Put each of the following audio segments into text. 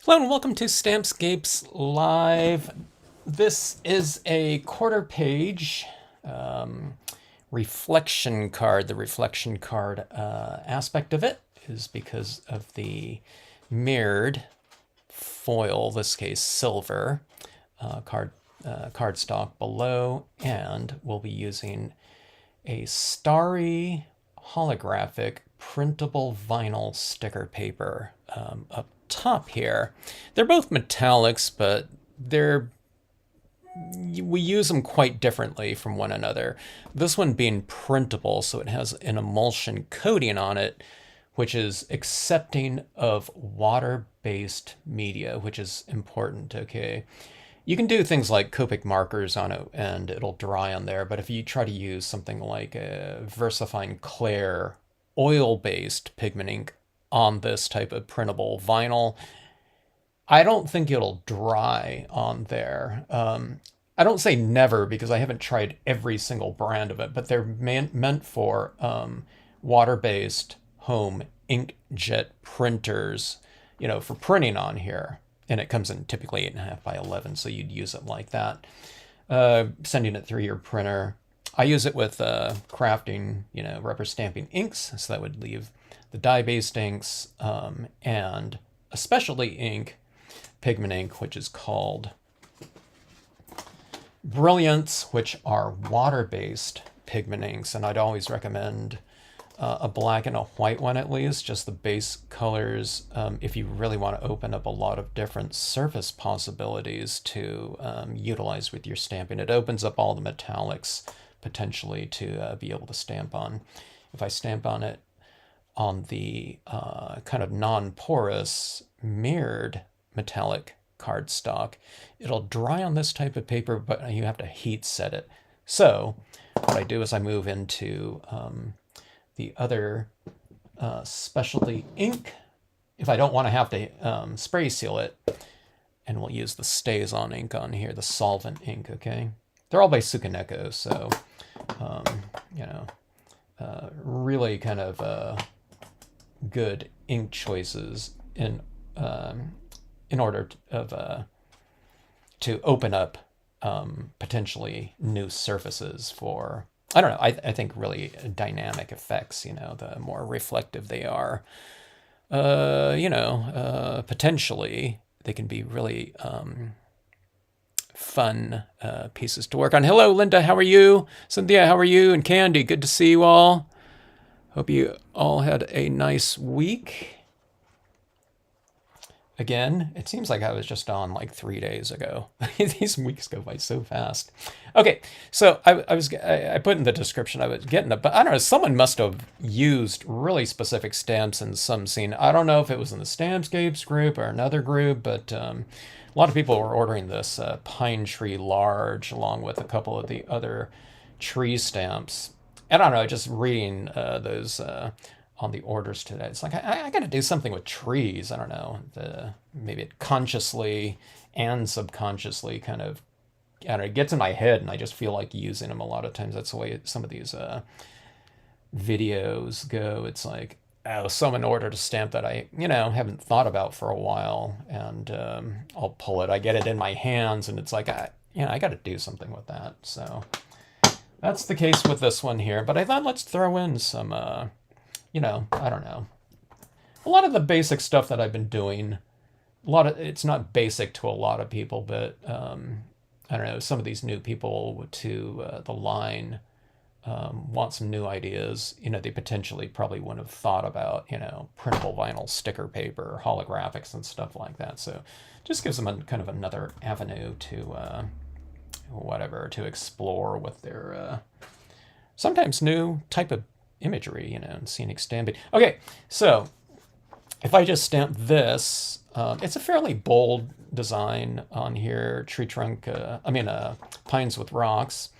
Hello and welcome to Stampscapes Live. This is a quarter page reflection card. The reflection card aspect of it is because of the mirrored foil, this case silver, cardstock below, and we'll be using a starry holographic printable vinyl sticker paper up top here. They're both metallics, but we use them quite differently from one another. This one being printable, so it has an emulsion coating on it, which is accepting of water-based media, which is important, okay? You can do things like Copic markers on it and it'll dry on there, but if you try to use something like a VersaFine Clair oil-based pigment ink on this type of printable vinyl, I don't think it'll dry on there. I don't say never because I haven't tried every single brand of it, but they're meant for water-based home inkjet printers, for printing on here. And it comes in typically 8.5 by 11, so you'd use it like that. Sending it through your printer. I use it with crafting, rubber stamping inks, so that would leave the dye-based inks and a specialty ink, pigment ink, which is called Brilliance, which are water-based pigment inks, and I'd always recommend a black and a white one at least, just the base colors, if you really want to open up a lot of different surface possibilities to utilize with your stamping. It opens up all the metallics potentially to be able to stamp on. If I stamp on it on the kind of non-porous mirrored metallic cardstock, it'll dry on this type of paper, but you have to heat set it. So what I do is I move into the other specialty ink if I don't want to have to spray seal it, and we'll use the StazOn ink on here, the solvent ink, okay? They're all by Sukaneko, so really kind of good ink choices in order to open up potentially new surfaces for, I don't know, I think really dynamic effects, the more reflective they are, potentially they can be really fun pieces to work on. Hello, Linda, how are you? Cynthia, how are you? And Candy, good to see you all. Hope you all had a nice week. Again, it seems like I was just on like 3 days ago. These weeks go by so fast. Okay, so I put in the description I was getting it, but I don't know, someone must have used really specific stamps in some scene. I don't know if it was in the Stampscapes group or another group, but a lot of people were ordering this Pine Tree Large along with a couple of the other tree stamps. I don't know, just reading those on the orders today. It's like, I got to do something with trees. I don't know. Maybe it consciously and subconsciously kind of, I don't know, it gets in my head and I just feel like using them a lot of times. That's the way some of these videos go. It's like, oh, someone ordered a stamp that I, haven't thought about for a while, and I'll pull it. I get it in my hands and it's like, I got to do something with that. So that's the case with this one here. But I thought let's throw in some I don't know. A lot of the basic stuff that I've been doing, it's not basic to a lot of people, but I don't know, some of these new people to the line want some new ideas. They potentially probably wouldn't have thought about, printable vinyl sticker paper, holographics and stuff like that. So just gives them kind of another avenue to to explore with their sometimes new type of imagery, and scenic stamping. Okay, so if I just stamp this, it's a fairly bold design on here, tree trunk, pines with rocks.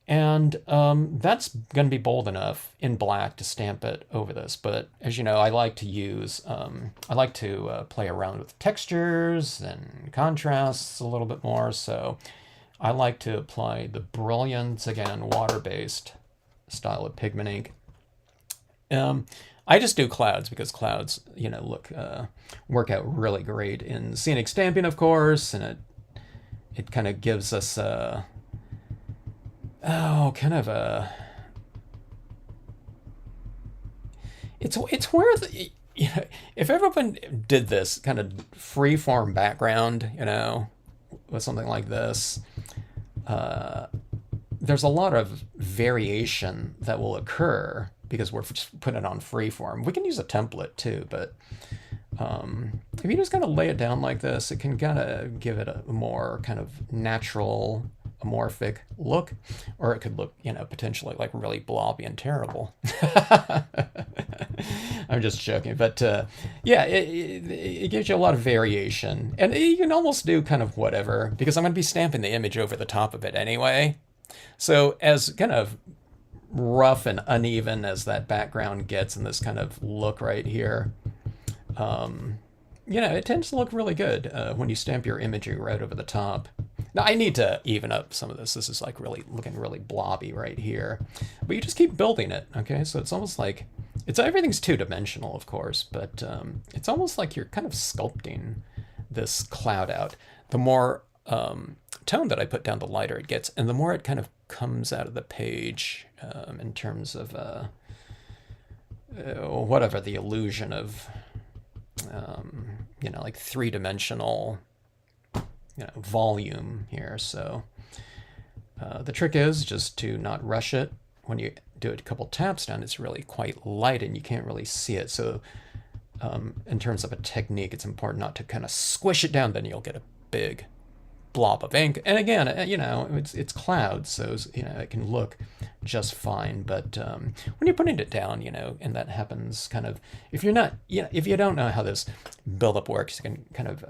And that's going to be bold enough in black to stamp it over this. But as you know, I like to play around with textures and contrasts a little bit more. So I like to apply the Brilliance, again, water-based style of pigment ink. I just do clouds because clouds, look work out really great in scenic stamping, of course, and it kind of gives us kind of a it's where if everyone did this kind of free-form background, with something like this, there's a lot of variation that will occur because we're just putting it on freeform. We can use a template too, but if you just kind of lay it down like this, it can kind of give it a more kind of natural, amorphic look, or it could look, potentially like really blobby and terrible. I'm just joking, but yeah, it gives you a lot of variation, and you can almost do kind of whatever, because I'm going to be stamping the image over the top of it anyway. So as kind of rough and uneven as that background gets in this kind of look right here, it tends to look really good when you stamp your imagery right over the top. Now I need to even up some of this. This is like really looking really blobby right here, but you just keep building it. Okay, so it's almost like everything's two-dimensional, of course, but it's almost like you're kind of sculpting this cloud out. The more tone that I put down, the lighter it gets, and the more it kind of comes out of the page in terms of whatever the illusion of like three-dimensional volume here. So the trick is just to not rush it. When you do it a couple taps down, it's really quite light and you can't really see it. So in terms of a technique, it's important not to kind of squish it down, then you'll get a big blob of ink. And again, it's clouds, so it can look just fine. But when you're putting it down, and that happens kind of, if you don't know how this buildup works, you can kind of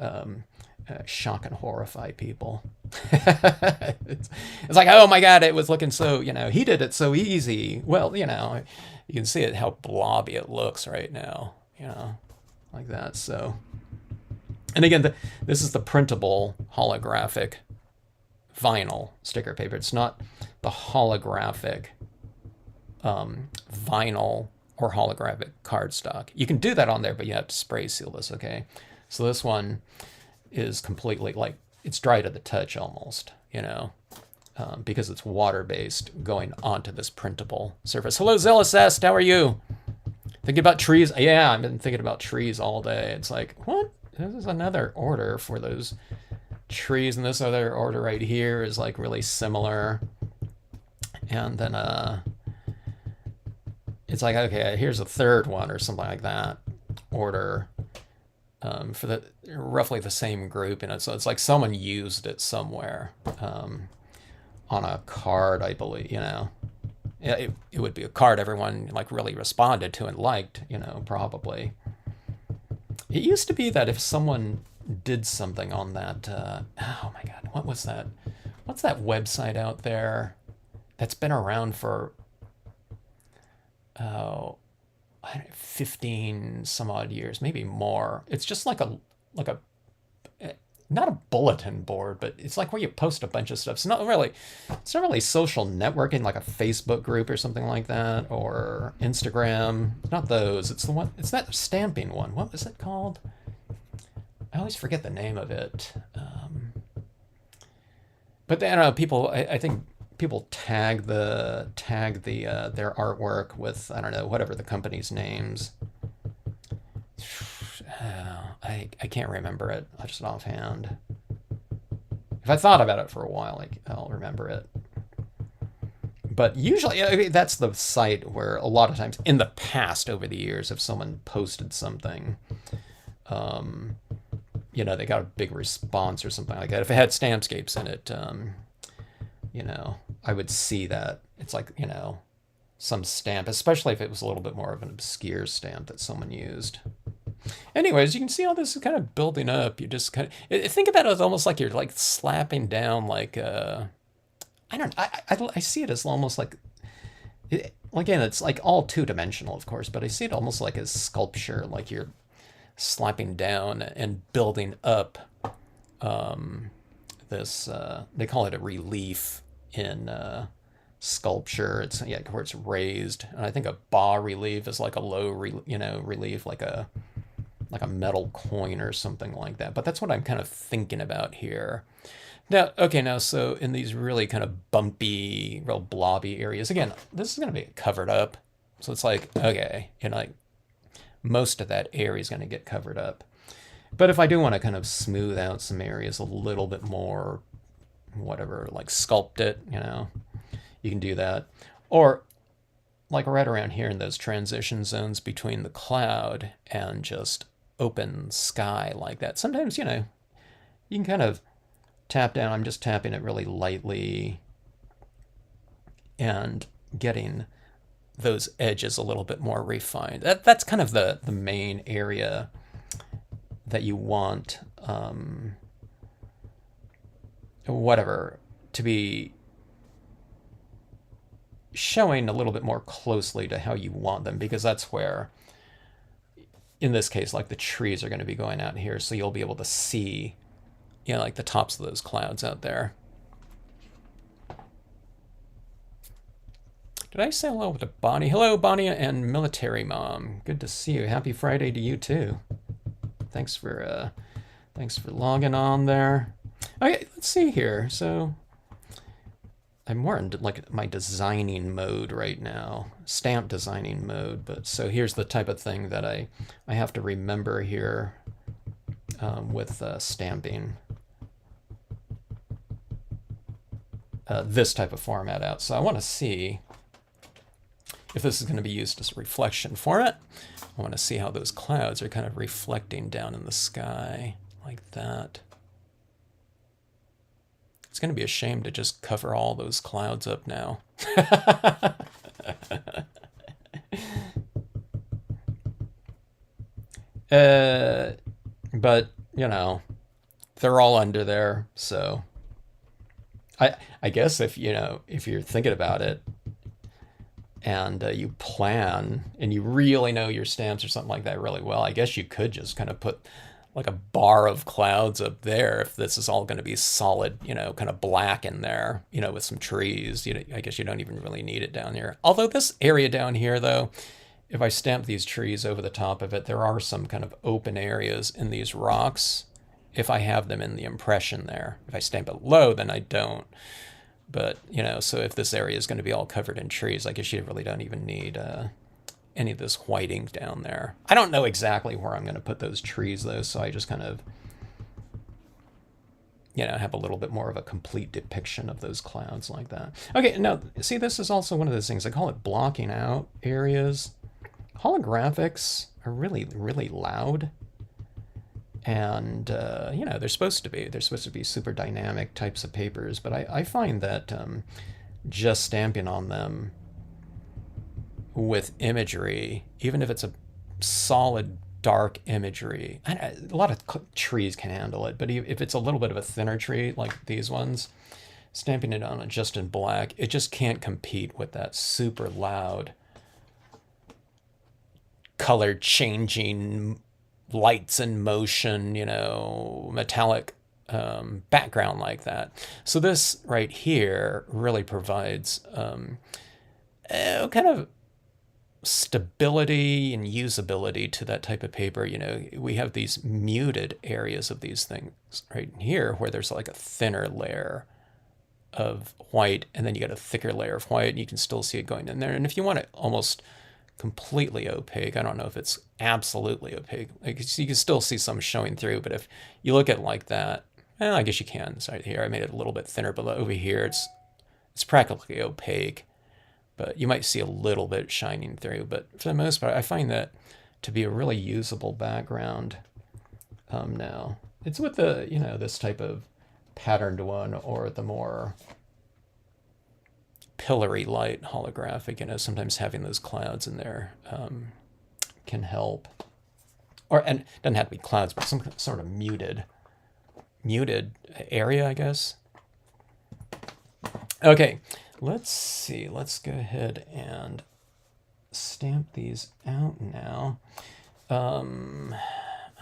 shock and horrify people. it's like, oh my god, it was looking so, he did it so easy. Well, you can see it, how blobby it looks right now, like that. So, and again, this is the printable holographic vinyl sticker paper. It's not the holographic vinyl or holographic cardstock. You can do that on there, but you have to spray seal this, okay? So this one is completely like, it's dry to the touch almost, because it's water-based going onto this printable surface. Hello, Zealous, how are you? Thinking about trees? Yeah, I've been thinking about trees all day. It's like, what? This is another order for those trees, and this other order right here is like really similar. And then it's like, okay, here's a third one or something like that order for the roughly the same group. So it's like someone used it somewhere on a card, I believe. It would be a card everyone like really responded to and liked, probably. It used to be that if someone did something on that, oh my god, what was that? What's that website out there that's been around for 15 some odd years, maybe more? It's just like a not a bulletin board, but it's like where you post a bunch of stuff. It's not really social networking like a Facebook group or something like that, or Instagram. It's not those. It's that stamping one. What was it called? I always forget the name of it. But I don't know, people, I think people tag their artwork with, I don't know, whatever the company's names. I can't remember it just offhand. If I thought about it for a while, I'll remember it. But usually, that's the site where a lot of times in the past, over the years, if someone posted something, they got a big response or something like that. If it had Stampscapes in it, I would see that. It's like, some stamp, especially if it was a little bit more of an obscure stamp that someone used. Anyways, you can see how this is kind of building up. You just kind of think about it as almost like you're like slapping down like I see it as almost like again, it's like all two-dimensional, of course, but I see it almost like a sculpture, like you're slapping down and building up this they call it a relief in sculpture. It's, yeah, where it's raised. And I think a bas relief is like a low, relief, like a metal coin or something like that. But that's what I'm kind of thinking about here. Now, okay, now, so in these really kind of bumpy, real blobby areas, again, this is going to be covered up. So it's like, okay, like most of that area is going to get covered up. But if I do want to kind of smooth out some areas a little bit more, whatever, like sculpt it, you can do that. Or like right around here in those transition zones between the cloud and just open sky like that. Sometimes, you can kind of tap down. I'm just tapping it really lightly and getting those edges a little bit more refined. That's kind of the main area that you want, whatever, to be showing a little bit more closely to how you want them, because that's where, in this case, like the trees are going to be going out here, so you'll be able to see, like the tops of those clouds out there. Did I say hello to Bonnie? Hello, Bonnie and Military Mom. Good to see you. Happy Friday to you too. Thanks for logging on there. Okay, let's see here. So I'm more in like my designing mode right now, stamp designing mode. But so here's the type of thing that I have to remember here with stamping this type of format out. So I want to see if this is going to be used as a reflection format. I want to see how those clouds are kind of reflecting down in the sky like that. It's going to be a shame to just cover all those clouds up now. But, they're all under there, so I guess if you're thinking about it, and you plan and you really know your stamps or something like that really well, I guess you could just kind of put like a bar of clouds up there if this is all going to be solid, kind of black in there, with some trees. I guess you don't even really need it down here. Although this area down here, though, if I stamp these trees over the top of it, there are some kind of open areas in these rocks if I have them in the impression there. If I stamp it low, then I don't. But, so if this area is going to be all covered in trees, I guess you really don't even need any of this white ink down there. I don't know exactly where I'm going to put those trees, though, so I just kind of, have a little bit more of a complete depiction of those clouds like that. Okay, now, see, this is also one of those things. I call it blocking out areas. Holographics are really, really loud. And, they're supposed to be super dynamic types of papers, but I find that just stamping on them with imagery, even if it's a solid dark imagery, a lot of trees can handle it, but if it's a little bit of a thinner tree like these ones, stamping it on just in black, it just can't compete with that super loud color changing, lights in motion, metallic background like that. So this right here really provides kind of stability and usability to that type of paper. We have these muted areas of these things right here where there's like a thinner layer of white, and then you got a thicker layer of white, and you can still see it going in there. And if you want it almost completely opaque, I don't know if it's absolutely opaque, like you can still see some showing through, but if you look at it like that, I guess you can. So right here I made it a little bit thinner, but over here it's practically opaque, but you might see a little bit shining through. But for the most part, I find that to be a really usable background. Now it's with the this type of patterned one, or the more pillory light holographic, sometimes having those clouds in there can help. And it doesn't have to be clouds, but some sort of muted area, I guess. Okay, let's see. Let's go ahead and stamp these out now. I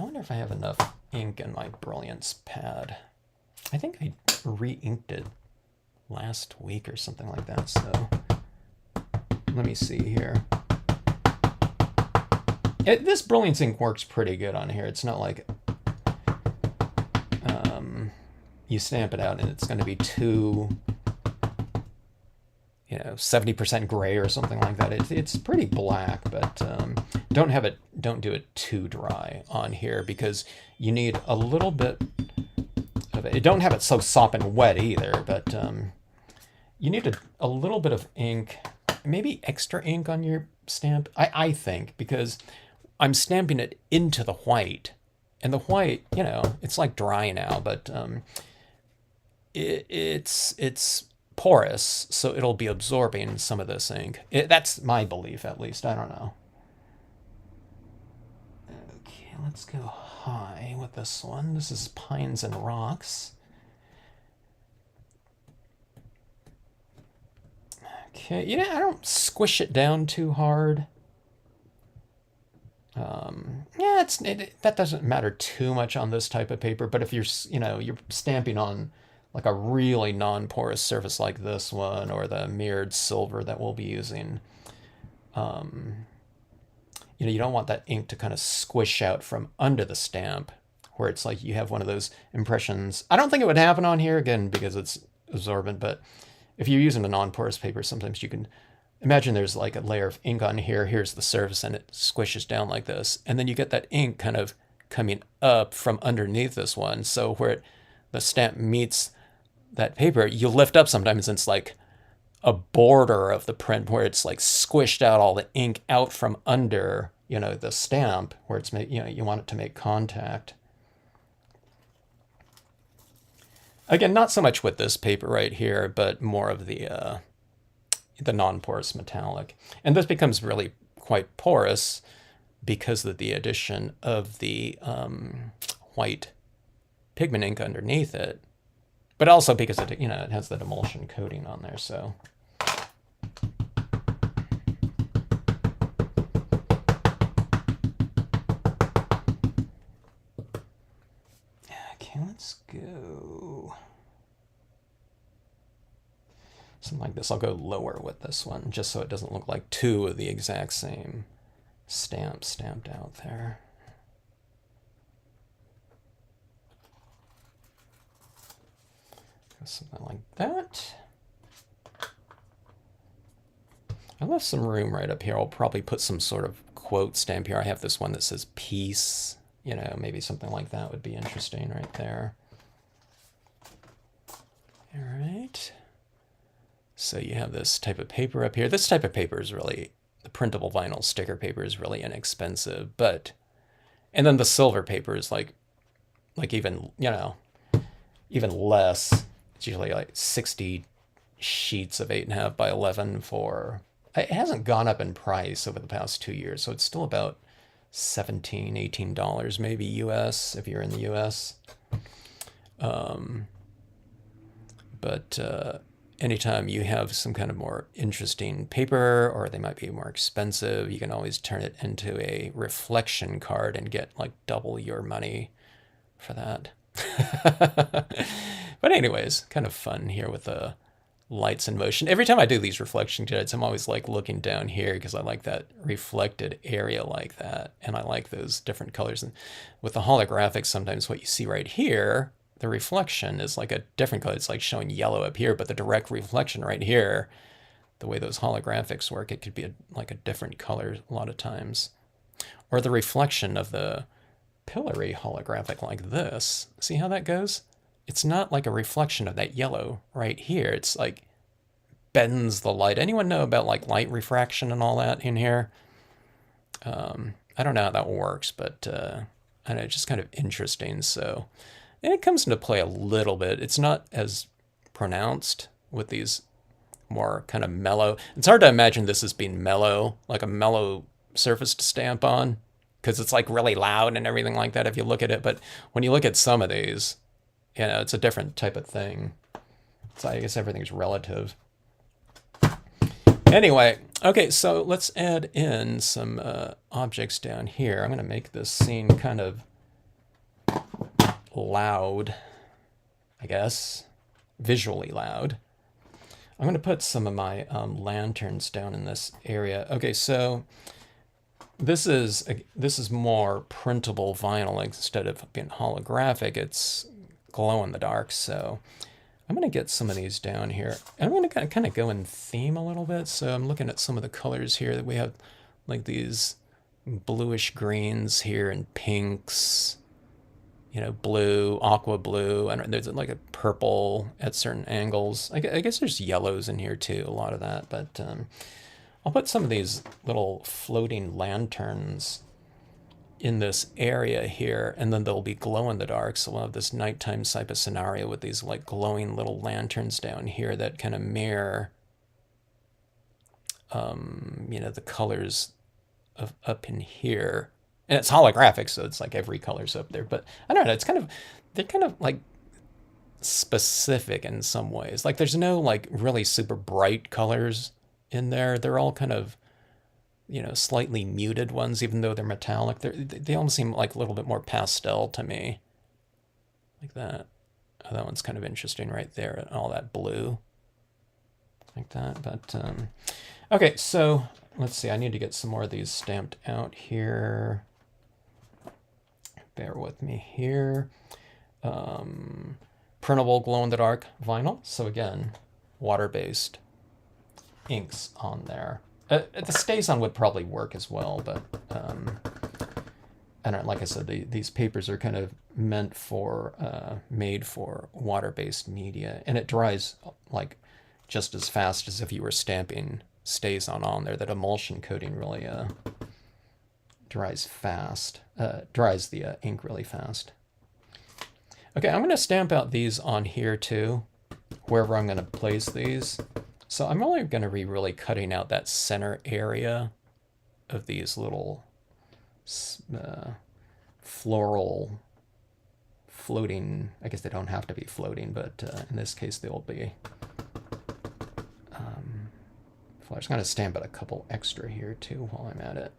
wonder if I have enough ink in my Brilliance pad. I think I re-inked it last week or something like that. So let me see here. This Brilliance ink works pretty good on here. It's not like you stamp it out and it's going to be too, 70% gray or something like that. It's pretty black, but don't do it too dry on here, because you need a little bit of it. Don't have it so sopping wet either, but you need a little bit of ink, maybe extra ink on your stamp, I think, because I'm stamping it into the white, and the white, it's like dry now, but it's porous, so it'll be absorbing some of this ink. That's my belief, at least. I don't know. Okay, let's go high with this one. This is Pines and Rocks. Okay, I don't squish it down too hard. Yeah, that doesn't matter too much on this type of paper, but if you're stamping on like a really non-porous surface like this one, or the mirrored silver that we'll be using, you don't want that ink to kind of squish out from under the stamp, where it's like you have one of those impressions. I don't think it would happen on here, again, because it's absorbent, but if you're using a non-porous paper, sometimes you can imagine there's like a layer of ink on here. Here's the surface, and it squishes down like this. And then you get that ink kind of coming up from underneath this one. So where the stamp meets that paper, you lift up sometimes, and it's like a border of the print where it's like squished out all the ink out from under, the stamp, where it's you want it to make contact. Again, not so much with this paper right here, but more of the non-porous metallic. And this becomes really quite porous because of the addition of the white pigment ink underneath it, but also because it has that emulsion coating on there. So okay, let's go something like this. I'll go lower with this one, just so it doesn't look like two of the exact same stamp stamped out there. Something like that. I left some room right up here. I'll probably put some sort of quote stamp here. I have this one that says peace. Maybe something like that would be interesting right there. All right. So you have this type of paper up here. This type of paper is really, the printable vinyl sticker paper is really inexpensive, and then the silver paper is like even, even less. It's usually like 60 sheets of 8.5 by 11 for, it hasn't gone up in price over the past 2 years, so it's still about $17, $18 maybe US if you're in the US. But anytime you have some kind of more interesting paper, or they might be more expensive, you can always turn it into a reflection card and get like double your money for that. But anyways, kind of fun here with the lights in motion. Every time I do these reflection jets, I'm always like looking down here because I like that reflected area like that, and I like those different colors. And with the holographic, sometimes what you see right here, the reflection is like a different color. It's like showing yellow up here, but the direct reflection right here, the way those holographics work, it could be like a different color a lot of times. Or the reflection of the pillory holographic like this. See how that goes? It's not like a reflection of that yellow right here. It's like bends the light. Anyone know about like light refraction and all that in here? I don't know how that works, but I know, it's just kind of interesting. So, and it comes into play a little bit. It's not as pronounced with these more kind of mellow. It's hard to imagine this as being mellow, like a mellow surface to stamp on, because it's like really loud and everything like that if you look at it. But when you look at some of these, it's a different type of thing. So I guess everything's relative. Anyway, okay, so let's add in some objects down here. I'm going to make this scene kind of loud, I guess, visually loud. I'm going to put some of my lanterns down in this area. Okay, so this is more printable vinyl instead of being holographic. It's glow in the dark, so I'm going to get some of these down here. And I'm going to kind of go in theme a little bit. So I'm looking at some of the colors here that we have, like these bluish greens here and pinks, blue, aqua blue, and there's like a purple at certain angles. I guess there's yellows in here too, a lot of that. But I'll put some of these little floating lanterns in this area here, and then they'll be glow in the dark. So we'll have this nighttime type of scenario with these like glowing little lanterns down here that kind of mirror, the colors of up in here. And it's holographic, so it's like every color's up there. But I don't know, they're kind of like specific in some ways. Like there's no like really super bright colors in there. They're all kind of, slightly muted ones, even though they're metallic. They almost seem like a little bit more pastel to me. Like that. Oh, that one's kind of interesting right there, and all that blue. Like that. But, okay, so let's see. I need to get some more of these stamped out here. Bear with me here. Printable glow-in-the-dark vinyl. So again, water-based inks on there. The StazOn would probably work as well, but I don't know, like I said, these papers are kind of made for water-based media, and it dries like just as fast as if you were stamping StazOn on there. That emulsion coating really dries the ink really fast. Okay, I'm going to stamp out these on here too, wherever I'm going to place these. So I'm only going to be really cutting out that center area of these little floral floating, I guess they don't have to be floating, but in this case they'll be. I'm just going to stamp out a couple extra here too while I'm at it.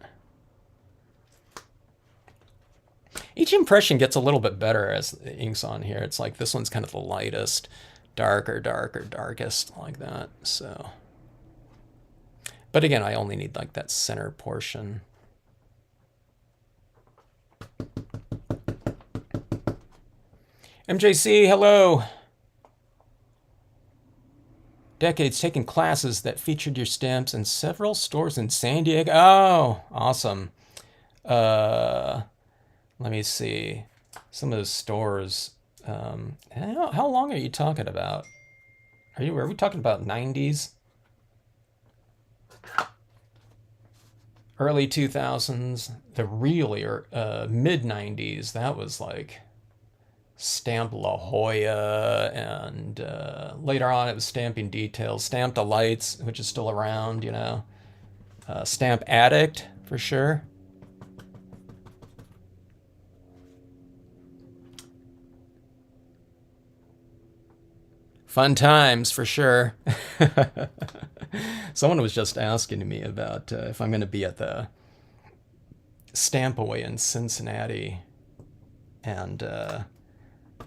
Each impression gets a little bit better as the ink's on here. It's like this one's kind of the lightest, darker, darkest, like that. So, but again, I only need like that center portion. MJC, hello. Decades taking classes that featured your stamps in several stores in San Diego. Oh, awesome. Let me see. Some of those stores. How long are you talking about? Are we talking about 90s? Early 2000s? The really mid 90s, that was like Stamp La Jolla, and later on it was Stamping Details, Stamp Delights, which is still around, Stamp Addict for sure. Fun times for sure. Someone was just asking me about if I'm going to be at the Stampaway in Cincinnati, and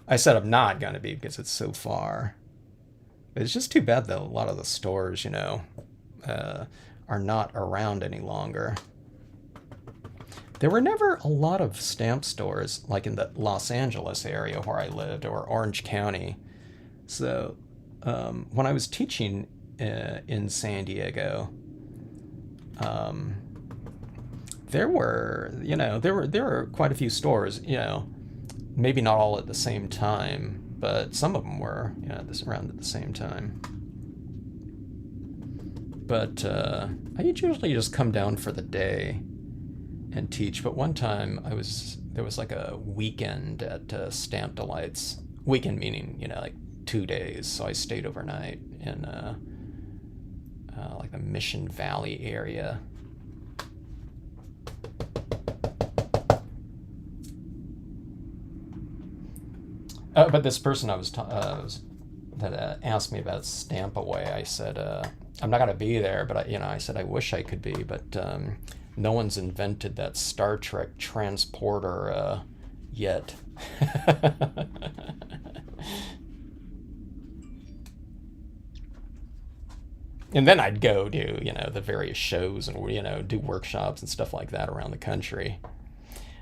I said I'm not going to be because it's so far. It's just too bad though. A lot of the stores, are not around any longer. There were never a lot of stamp stores like in the Los Angeles area where I lived, or Orange County. So when I was teaching in San Diego, there were quite a few stores. Maybe not all at the same time, but some of them were around at the same time. But I usually just come down for the day and teach. But one time there was like a weekend at Stamp Delights. Weekend meaning like 2 days, so I stayed overnight in like the Mission Valley area. But this person that asked me about Stampaway, I said I'm not gonna be there, but I said I wish I could be, but no one's invented that Star Trek transporter yet. And then I'd go do, the various shows and, do workshops and stuff like that around the country.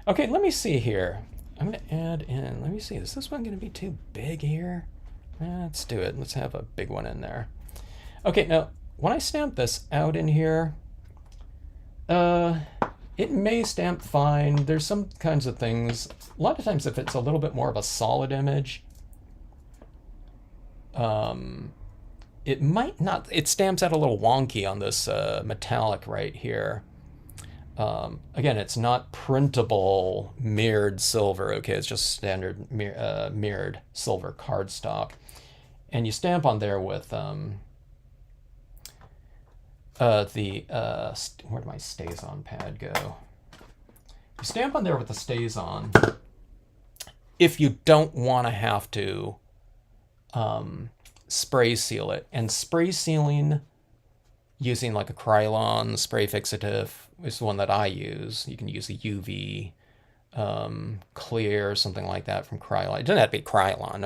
Okay, let me see here. I'm going to add in, let me see, is this one going to be too big here? Let's do it. Let's have a big one in there. Okay, now, when I stamp this out in here, it may stamp fine. There's some kinds of things. A lot of times if it's a little bit more of a solid image, it might not, it stamps out a little wonky on this metallic right here. Again, it's not printable mirrored silver, okay? It's just standard mirrored silver cardstock. And you stamp on there with where did my StazOn pad go? You stamp on there with the StazOn if you don't want to have to spray seal it. And spray sealing using like a Krylon spray fixative is the one that I use. You can use a UV clear, something like that from Krylon. It doesn't have to be Krylon.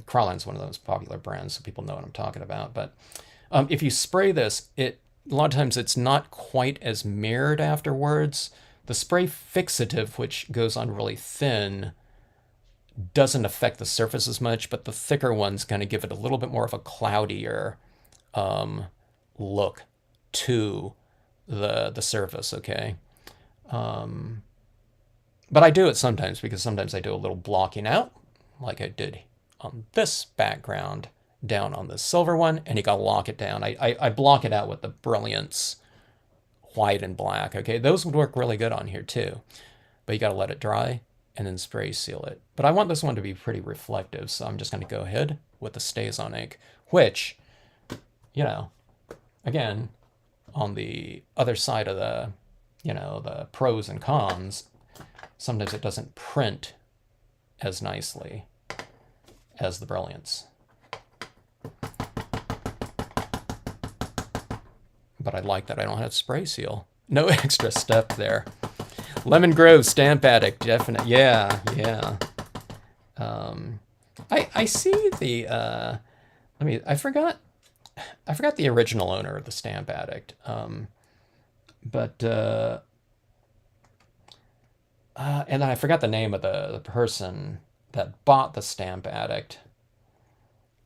Krylon's one of those popular brands, so people know what I'm talking about. But if you spray this, a lot of times it's not quite as mirrored afterwards. The spray fixative, which goes on really thin, doesn't affect the surface as much, but the thicker ones kind of give it a little bit more of a cloudier look to the surface, okay? But I do it sometimes because sometimes I do a little blocking out, like I did on this background down on the silver one, and you gotta lock it down. I block it out with the Brilliance white and black, okay? Those would work really good on here too, but you gotta let it dry and then spray seal it. But I want this one to be pretty reflective, so I'm just gonna go ahead with the StazOn ink, which, again, on the other side of the, the pros and cons, sometimes it doesn't print as nicely as the Brilliance. But I like that I don't have spray seal. No extra step there. Lemon Grove Stamp Addict, definite. Yeah. I see the I forgot the original owner of the Stamp Addict. And then I forgot the name of the person that bought the Stamp Addict.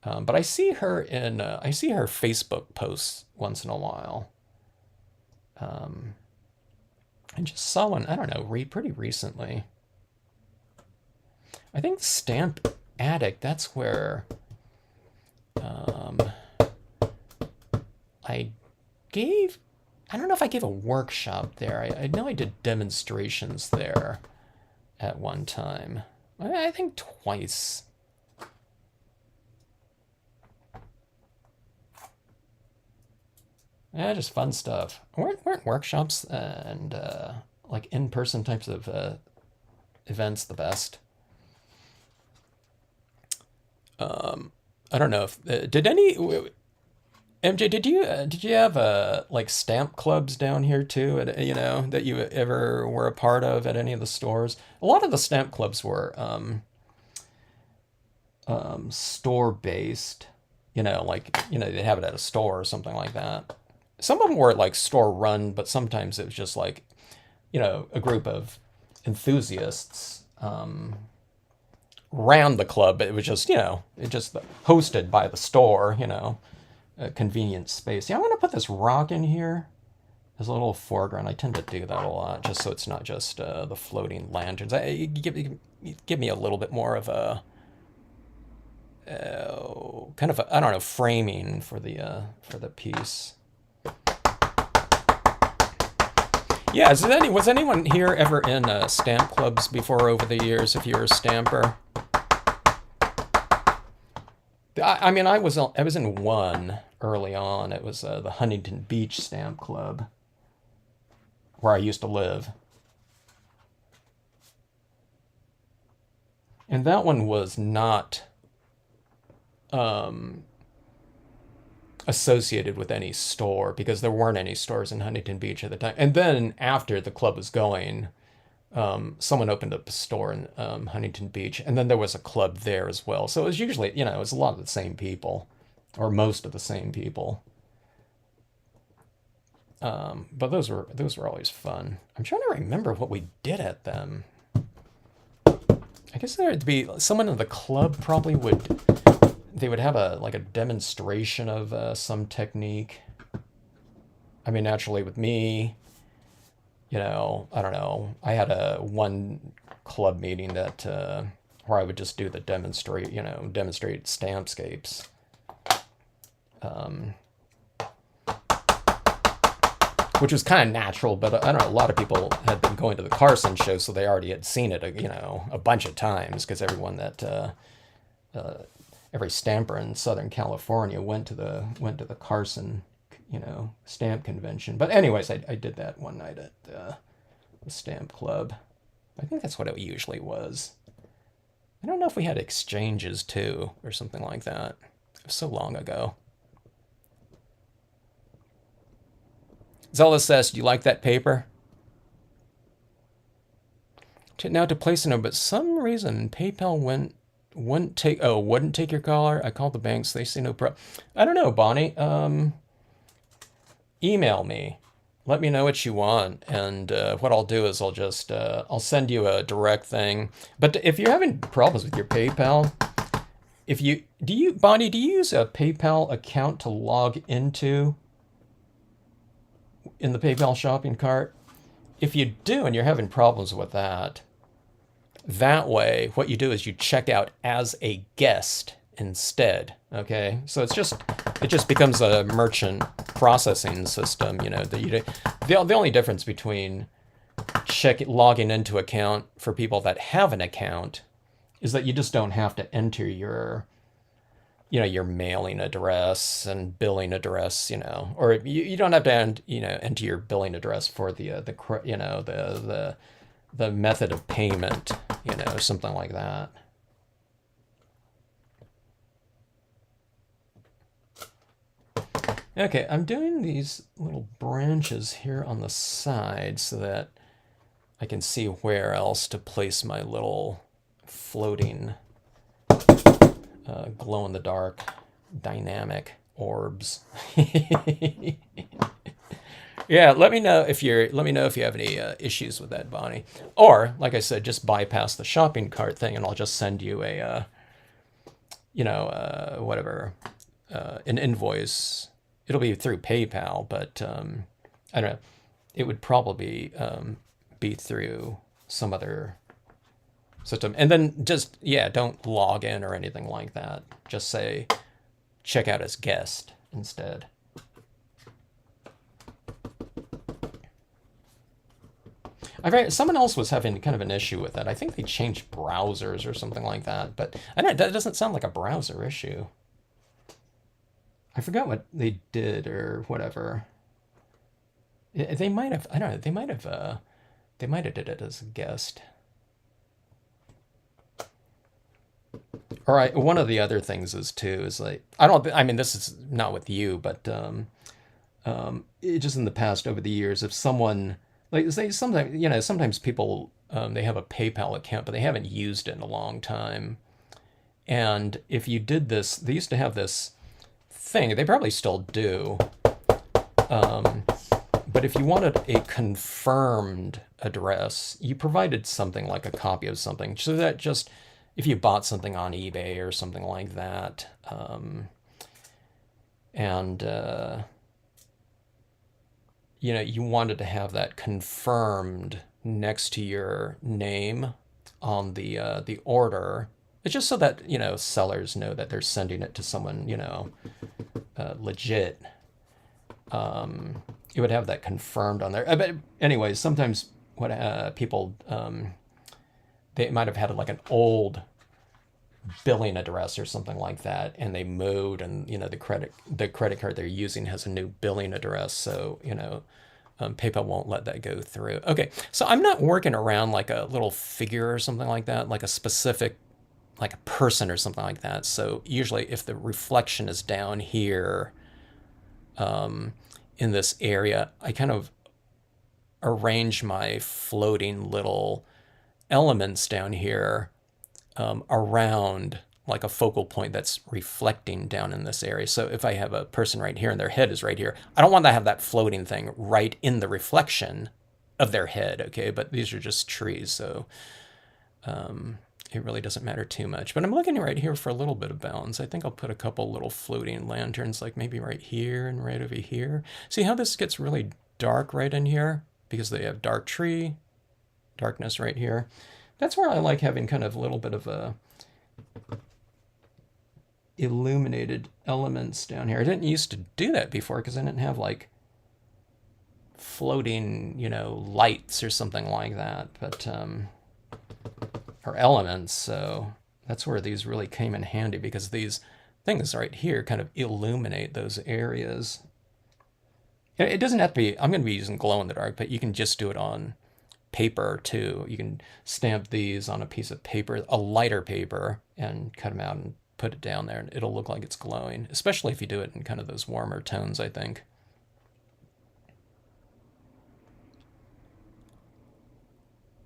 But I see her I see her Facebook posts once in a while. I just saw one, I don't know, pretty recently. I think Stamp Addict, that's where I don't know if I gave a workshop there. I know I did demonstrations there at one time. I think twice. Yeah, just fun stuff. Weren't workshops and like in-person types of events the best? I don't know if did any MJ, did you have like stamp clubs down here too? That you ever were a part of at any of the stores? A lot of the stamp clubs were store based. They'd have it at a store or something like that. Some of them were like store run, but sometimes it was just like, a group of enthusiasts ran the club. But it was just, it just hosted by the store, a convenient space. Yeah, I'm going to put this rock in here as a little foreground. I tend to do that a lot, just so it's not just the floating lanterns. Give me a little bit more of a kind of I don't know, framing for the piece. Yeah, was anyone here ever in stamp clubs before over the years, if you were a stamper? I mean, I was in one early on. It was the Huntington Beach Stamp Club, where I used to live. And that one was not associated with any store, because there weren't any stores in Huntington Beach at the time. And then after the club was going, someone opened up a store in Huntington Beach, and then there was a club there as well. So it was usually, it was a lot of the same people, or most of the same people. But those were always fun. I'm trying to remember what we did at them. I guess there'd be someone in the club probably would. They would have a like a demonstration of some technique. I mean, naturally with me, I don't know. I had a one club meeting that where I would just do the demonstrate Stampscapes. Which was kind of natural, but I don't know, a lot of people had been going to the Carson show, so they already had seen it, a bunch of times, because everyone that, every stamper in Southern California went to the Carson, stamp convention. But anyways, I did that one night at the Stamp Club. I think that's what it usually was. I don't know if we had exchanges too, or something like that. It was so long ago. Zella says, do you like that paper? Now to place an order, but some reason PayPal wouldn't take your call. I called the banks, they say no problem. I don't know, Bonnie. Email me. Let me know what you want, and what I'll do is I'll send you a direct thing. But if you're having problems with your PayPal, Bonnie, do you use a PayPal account to log into in the PayPal shopping cart? If you do and you're having problems with that way, what you do is you check out as a guest instead. Okay, so it just becomes a merchant processing system. The only difference between logging into account for people that have an account is that you just don't have to enter your mailing address and billing address, or you don't have to enter your billing address for the method of payment, something like that. Okay, I'm doing these little branches here on the side so that I can see where else to place my little floating glow-in-the-dark dynamic orbs. Yeah, let me know if you have any issues with that, Bonnie. Or, like I said, just bypass the shopping cart thing, and I'll just send you a, an invoice. It'll be through PayPal, but I don't know. It would probably be through some other system. And then just, don't log in or anything like that. Just say, check out as guest instead. Someone else was having kind of an issue with that. I think they changed browsers or something like that, but that doesn't sound like a browser issue. I forgot what they did or whatever. They might have, I don't know, they might have did it as a guest. All right, one of the other things is like, this is not with you, but just in the past, over the years, if someone, like, say, sometimes people, they have a PayPal account, but they haven't used it in a long time. And if you did this, they used to have this thing, they probably still do, but if you wanted a confirmed address, you provided something like a copy of something, so that just, if you bought something on eBay or something like that, and you wanted to have that confirmed next to your name on the order. It's just so that, sellers know that they're sending it to someone, legit. It would have that confirmed on there. But anyways, sometimes what people, they might have had like an old billing address or something like that, and they moved, and the credit card they're using has a new billing address, so PayPal won't let that go through. Okay, so I'm not working around like a little figure or something like that, like a specific, like a person or something like that. So usually if the reflection is down here in this area, I kind of arrange my floating little elements down here around like a focal point that's reflecting down in this area. So if I have a person right here and their head is right here, I don't want to have that floating thing right in the reflection of their head, okay? But these are just trees, so it really doesn't matter too much. But I'm looking right here for a little bit of balance. I think I'll put a couple little floating lanterns, like maybe right here and right over here. See how this gets really dark right in here? Because they have dark tree, darkness right here. That's where I like having kind of a little bit of a illuminated elements down here. I didn't used to do that before because I didn't have like floating, you know, lights or something like that, but or elements. So that's where these really came in handy, because these things right here kind of illuminate those areas. It doesn't have to be, I'm going to be using glow in the dark, but you can just do it on paper too. You can stamp these on a piece of paper, a lighter paper, and cut them out and put it down there, and it'll look like it's glowing, especially if you do it in kind of those warmer tones, I think.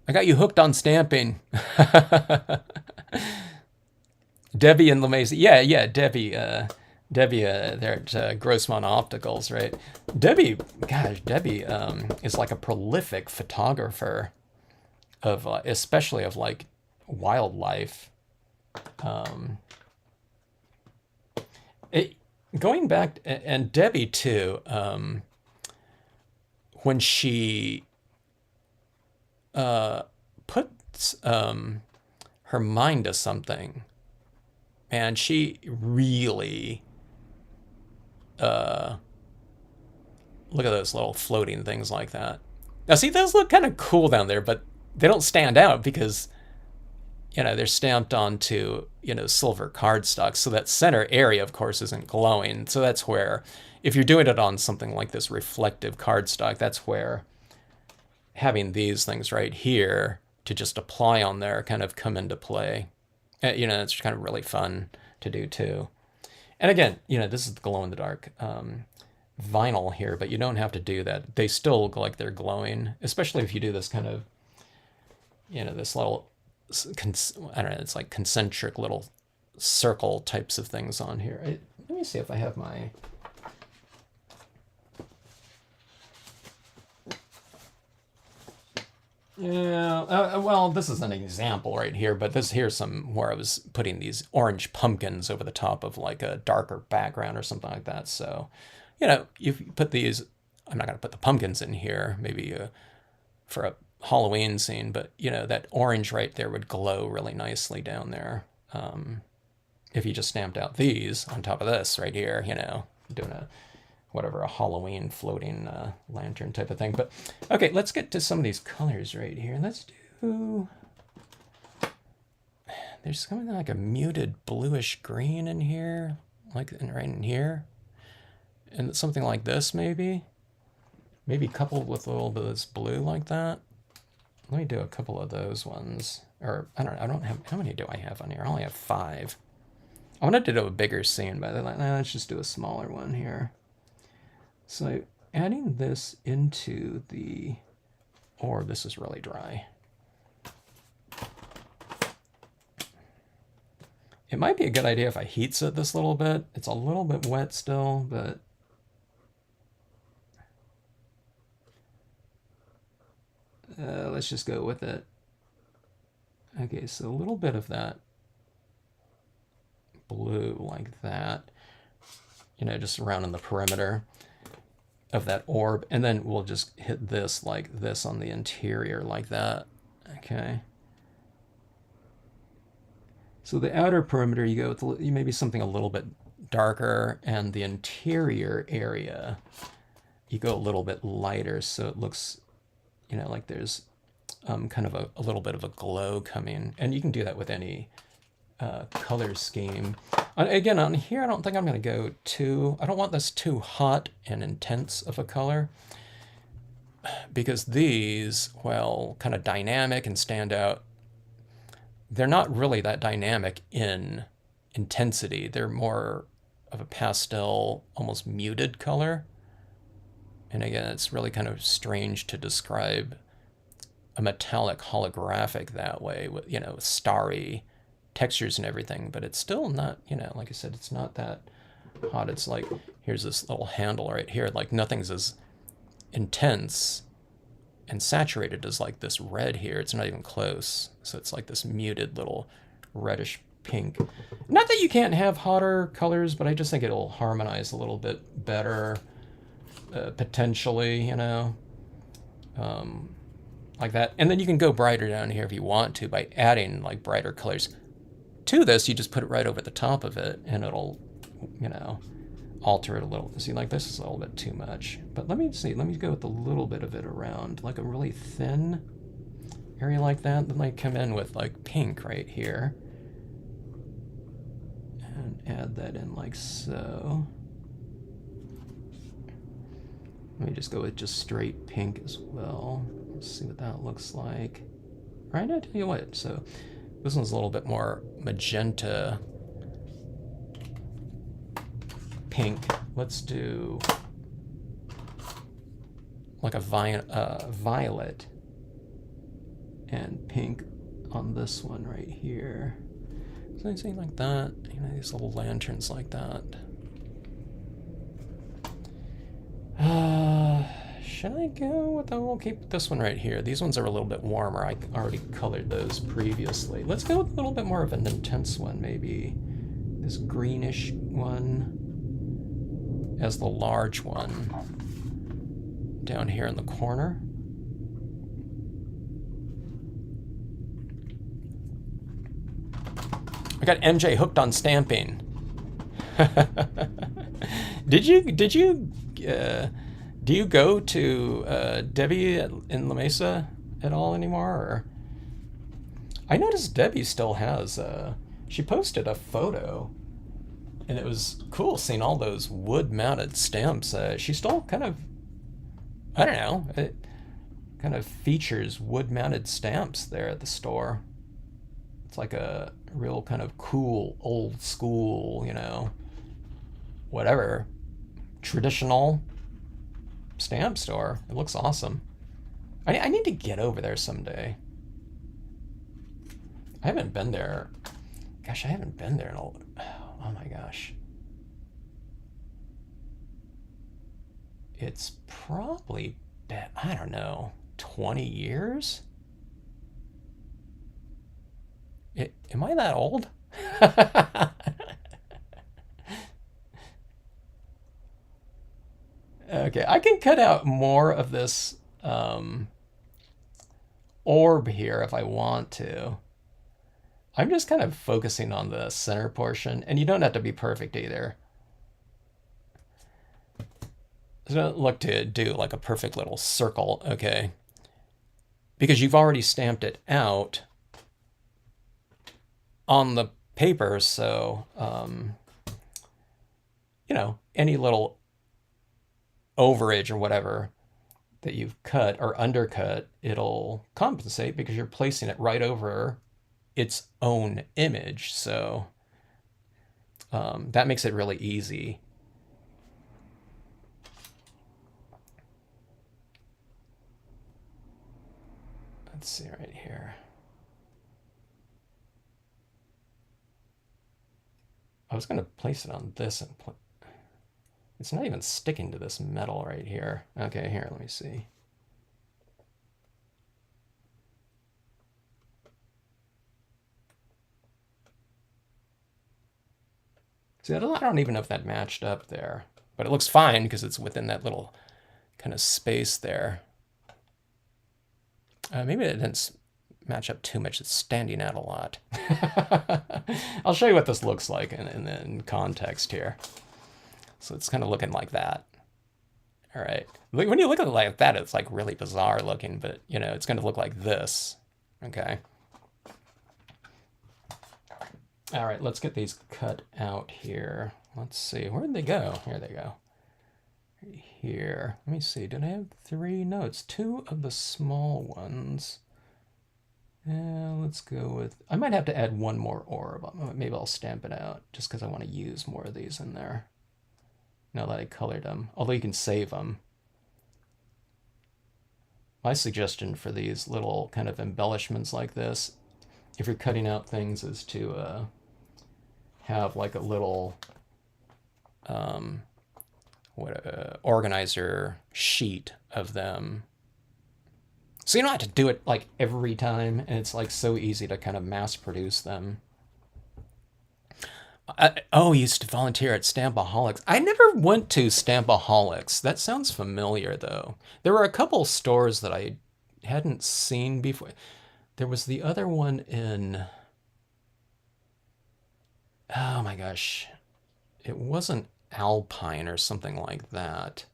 I got you hooked on stamping. Debbie and LeMacy. Yeah, Debbie, they're at Grossmont Opticals, right? Debbie, gosh, Debbie is like a prolific photographer of, especially of like wildlife. Going back, and Debbie too, when she puts her mind to something, and she really look at those little floating things like that. Now see, those look kind of cool down there, but they don't stand out because, you know, they're stamped onto, you know, silver cardstock. So that center area, of course, isn't glowing. So that's where, if you're doing it on something like this reflective cardstock, that's where having these things right here to just apply on there kind of come into play. You know, it's kind of really fun to do too. And again, you know, this is the glow in the dark vinyl here, but you don't have to do that. They still look like they're glowing, especially if you do this kind of, you know, this little, I don't know, it's like concentric little circle types of things on here. Let me see if I have my... Yeah, well, this is an example right here, but here's some where I was putting these orange pumpkins over the top of like a darker background or something like that. So, you know, if you put these, I'm not going to put the pumpkins in here, maybe for a Halloween scene, but, you know, that orange right there would glow really nicely down there. If you just stamped out these on top of this right here, you know, doing a Halloween floating lantern type of thing. But okay, let's get to some of these colors right here. Let's do, there's something like a muted bluish green in here, like right in here, and something like this maybe coupled with a little bit of this blue like that. Let me do a couple of those ones, or I don't have, how many do I have on here? I only have 5. I wanted to do a bigger scene, but let's just do a smaller one here. So adding this into the orb, this is really dry. It might be a good idea if I heat set this a little bit. It's a little bit wet still, but let's just go with it. Okay, so a little bit of that blue like that, you know, just around in the perimeter of that orb, and then we'll just hit this like this on the interior like that. Okay, so the outer perimeter, you go with maybe something a little bit darker, and the interior area you go a little bit lighter, so it looks, you know, like there's kind of a little bit of a glow coming. And you can do that with any color scheme. Again, on here, I don't think I'm going to go too, I don't want this too hot and intense of a color, because these, well, kind of dynamic and stand out, they're not really that dynamic in intensity. They're more of a pastel, almost muted color. And again, it's really kind of strange to describe a metallic holographic that way, with, you know, starry textures and everything, but it's still not, like I said, it's not that hot. It's like, here's this little handle right here. Like nothing's as intense and saturated as like this red here. It's not even close. So it's like this muted little reddish pink. Not that you can't have hotter colors, but I just think it'll harmonize a little bit better, potentially, like that. And then you can go brighter down here if you want to by adding like brighter colors to this. You just put it right over the top of it and it'll, alter it a little. See, like this is a little bit too much. But let me see, let me go with a little bit of it around, like a really thin area like that. Then I come in with like pink right here and add that in like so. Let me just go with just straight pink as well. Let's see what that looks like. All right, I'll tell you what. So this one's a little bit more magenta pink. Let's do like a violet and pink on this one right here. So anything like that, these little lanterns like that. Should I go with we'll keep this one right here. These ones are a little bit warmer. I already colored those previously. Let's go with a little bit more of an intense one, maybe. This greenish one as the large one down here in the corner. I got MJ hooked on stamping. Do you go to Debbie in La Mesa at all anymore? Or? I noticed Debbie still has, she posted a photo and it was cool seeing all those wood-mounted stamps. She still kind of, I don't know, it kind of features wood-mounted stamps there at the store. It's like a real kind of cool, old school, whatever, traditional stamp store. It looks awesome. I need to get over there someday. I haven't been there. Gosh, I haven't been there in a... Oh my gosh. It's probably been, I don't know, 20 years? Am I that old? Okay, I can cut out more of this orb here if I want to. I'm just kind of focusing on the center portion, and you don't have to be perfect either. So don't look to do like a perfect little circle, okay? Because you've already stamped it out on the paper, so, any little overage or whatever that you've cut or undercut, it'll compensate because you're placing it right over its own image. So that makes it really easy. Let's see right here. I was going to place it on this and it's not even sticking to this metal right here. Okay, here, let me see. See, I don't even know if that matched up there, but it looks fine because it's within that little kind of space there. Maybe it didn't match up too much. It's standing out a lot. I'll show you what this looks like in context here. So it's kind of looking like that. All right. When you look at it like that, it's like really bizarre looking, but it's going to look like this. Okay. All right, let's get these cut out here. Let's see, where did they go? Here they go. Right here. Let me see, did I have 3? No, it's 2 of the small ones. Let's go with, I might have to add 1 more orb. Maybe I'll stamp it out just because I want to use more of these in there. Now that I colored them, although you can save them. My suggestion for these little kind of embellishments like this if you're cutting out things, is to have like a little organizer sheet of them. So you don't have to do it like every time, and it's like so easy to kind of mass produce them. Oh, you used to volunteer at Stampaholics. I never went to Stampaholics. That sounds familiar, though. There were a couple stores that I hadn't seen before. There was the other one in... Oh my gosh. It wasn't Alpine or something like that.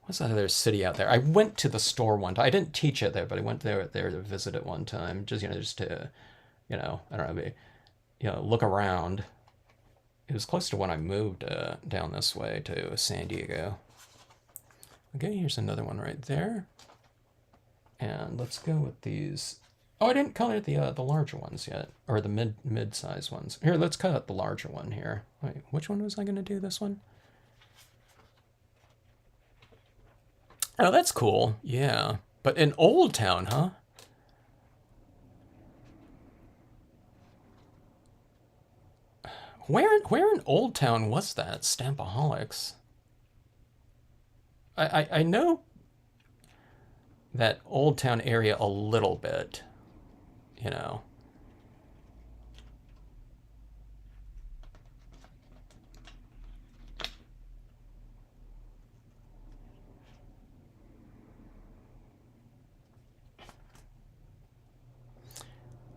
What's that other city out there? I went to the store one time. I didn't teach it there, but I went there to visit it one time. Just to, I don't know, look around. It was close to when I moved down this way to San Diego. Okay, here's another one right there. And let's go with these. Oh, I didn't color the larger ones yet, or the mid-size ones. Here, let's cut out the larger one here. Wait, which one was I going to do? This one? Oh, that's cool. Yeah, but in Old Town, huh? Where in Old Town was that? Stampaholics. I know that Old Town area a little bit, you know.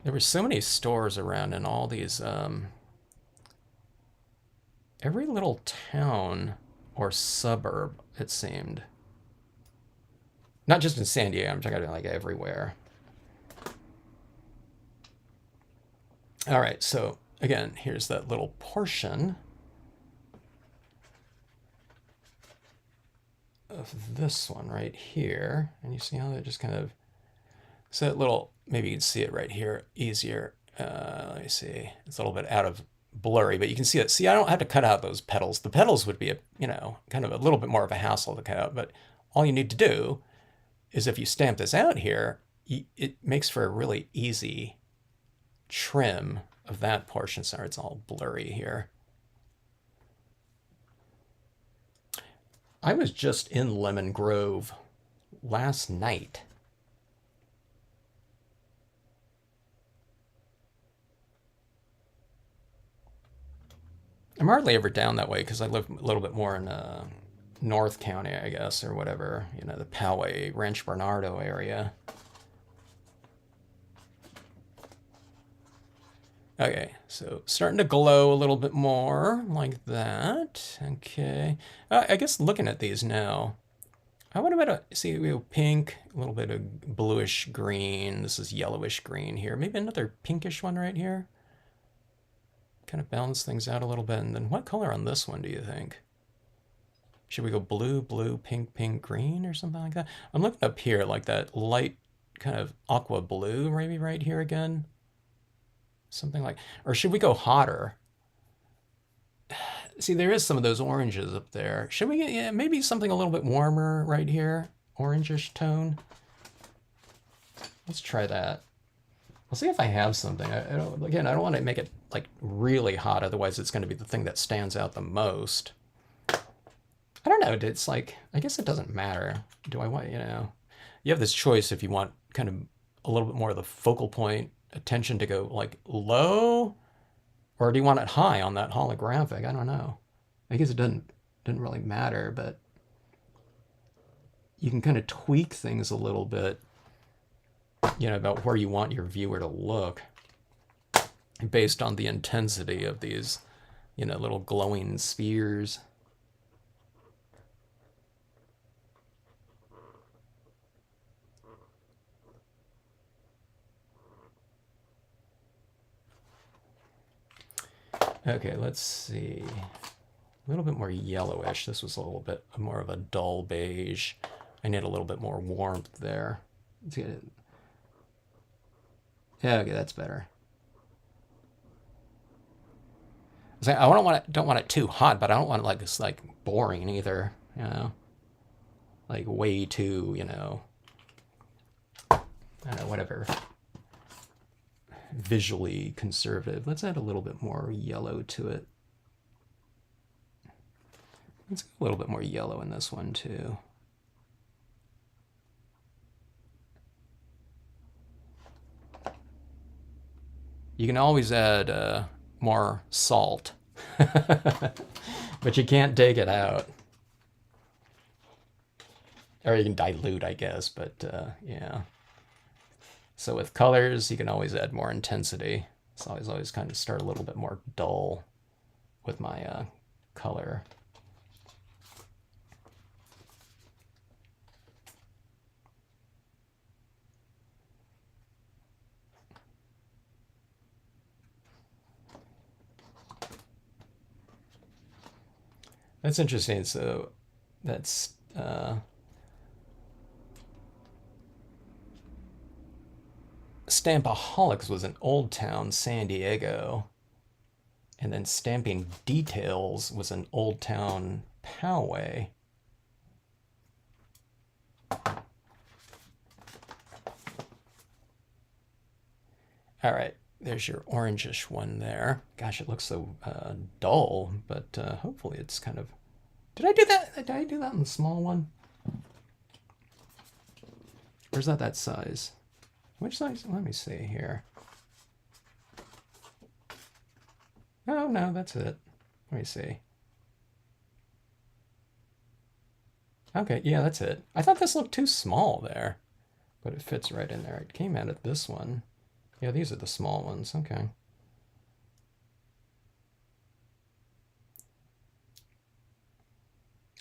There were so many stores around in all these, every little town or suburb, it seemed. Not just in San Diego, I'm talking about like everywhere. All right, so again, here's that little portion of this one right here. And you see how that just kind of, so that little, maybe you can see it right here easier. Let me see, it's a little bit out of blurry, but you can see it. See, I don't have to cut out those petals. The petals would be, kind of a little bit more of a hassle to cut out, but all you need to do is if you stamp this out here, it makes for a really easy trim of that portion. Sorry, it's all blurry here. I was just in Lemon Grove last night. I'm hardly ever down that way because I live a little bit more in North County, I guess, or whatever, the Poway, Rancho Bernardo area. Okay, so starting to glow a little bit more, like that. Okay, I guess looking at these now, I want to see, we have pink, a little bit of bluish green. This is yellowish green here. Maybe another pinkish one right here. Kind of balance things out a little bit. And then what color on this one do you think? Should we go blue, blue, pink, pink, green, or something like that? I'm looking up here, like that light kind of aqua blue, maybe right here again. Something like, or should we go hotter? See, there is some of those oranges up there. Should we get, maybe something a little bit warmer right here? Orangish tone. Let's try that. I'll see if I have something. I don't want to make it like really hot, otherwise it's going to be the thing that stands out the most. I don't know, it's like, I guess it doesn't matter. Do I want, you have this choice if you want kind of a little bit more of the focal point attention to go like low, or do you want it high on that holographic? I don't know. I guess it didn't really matter, but you can kind of tweak things a little bit, about where you want your viewer to look based on the intensity of these, little glowing spheres. Okay, let's see. A little bit more yellowish. This was a little bit more of a dull beige. I need a little bit more warmth there. Let's get it. Yeah, okay, that's better. I don't want it too hot, but I don't want it like it's like boring either, Like way too, whatever, visually conservative. Let's add a little bit more yellow to it. Let's get a little bit more yellow in this one too. You can always add more salt, but you can't take it out. Or you can dilute, I guess, but yeah. So with colors, you can always add more intensity. So I always kind of start a little bit more dull with my color. That's interesting. So that's Stampaholics was in Old Town, San Diego. And then Stamping Details was in Old Town, Poway. All right, there's your orangish one there. Gosh, it looks so dull, but hopefully it's kind of... Did I do that? Did I do that in the small one? Or is that size? Which size? Let me see here. Oh, no, that's it. Let me see. Okay, yeah, that's it. I thought this looked too small there, but it fits right in there. It came out at this one. Yeah, these are the small ones. Okay.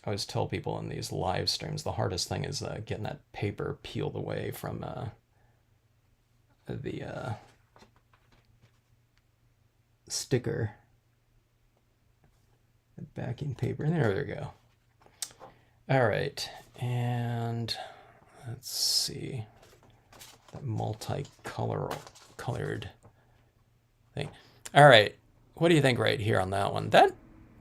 I always tell people in these live streams, the hardest thing is getting that paper peeled away from the sticker, the backing paper. And there we go. All right, and let's see that multi-colored thing. All right, what do you think right here on that one?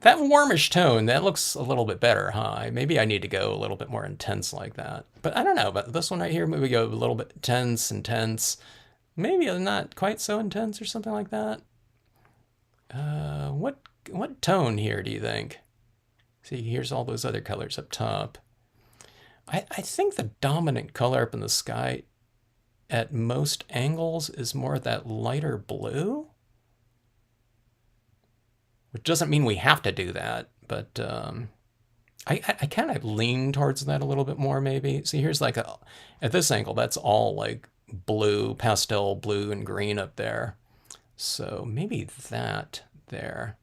That warmish tone, that looks a little bit better, huh? Maybe I need to go a little bit more intense like that. But I don't know, but this one right here, maybe go a little bit intense. Maybe not quite so intense or something like that. What tone here do you think? See, here's all those other colors up top. I think the dominant color up in the sky at most angles is more that lighter blue. Which doesn't mean we have to do that, but I kind of lean towards that a little bit more maybe. See, here's like at this angle, that's all like blue, pastel blue and green up there. So maybe that there.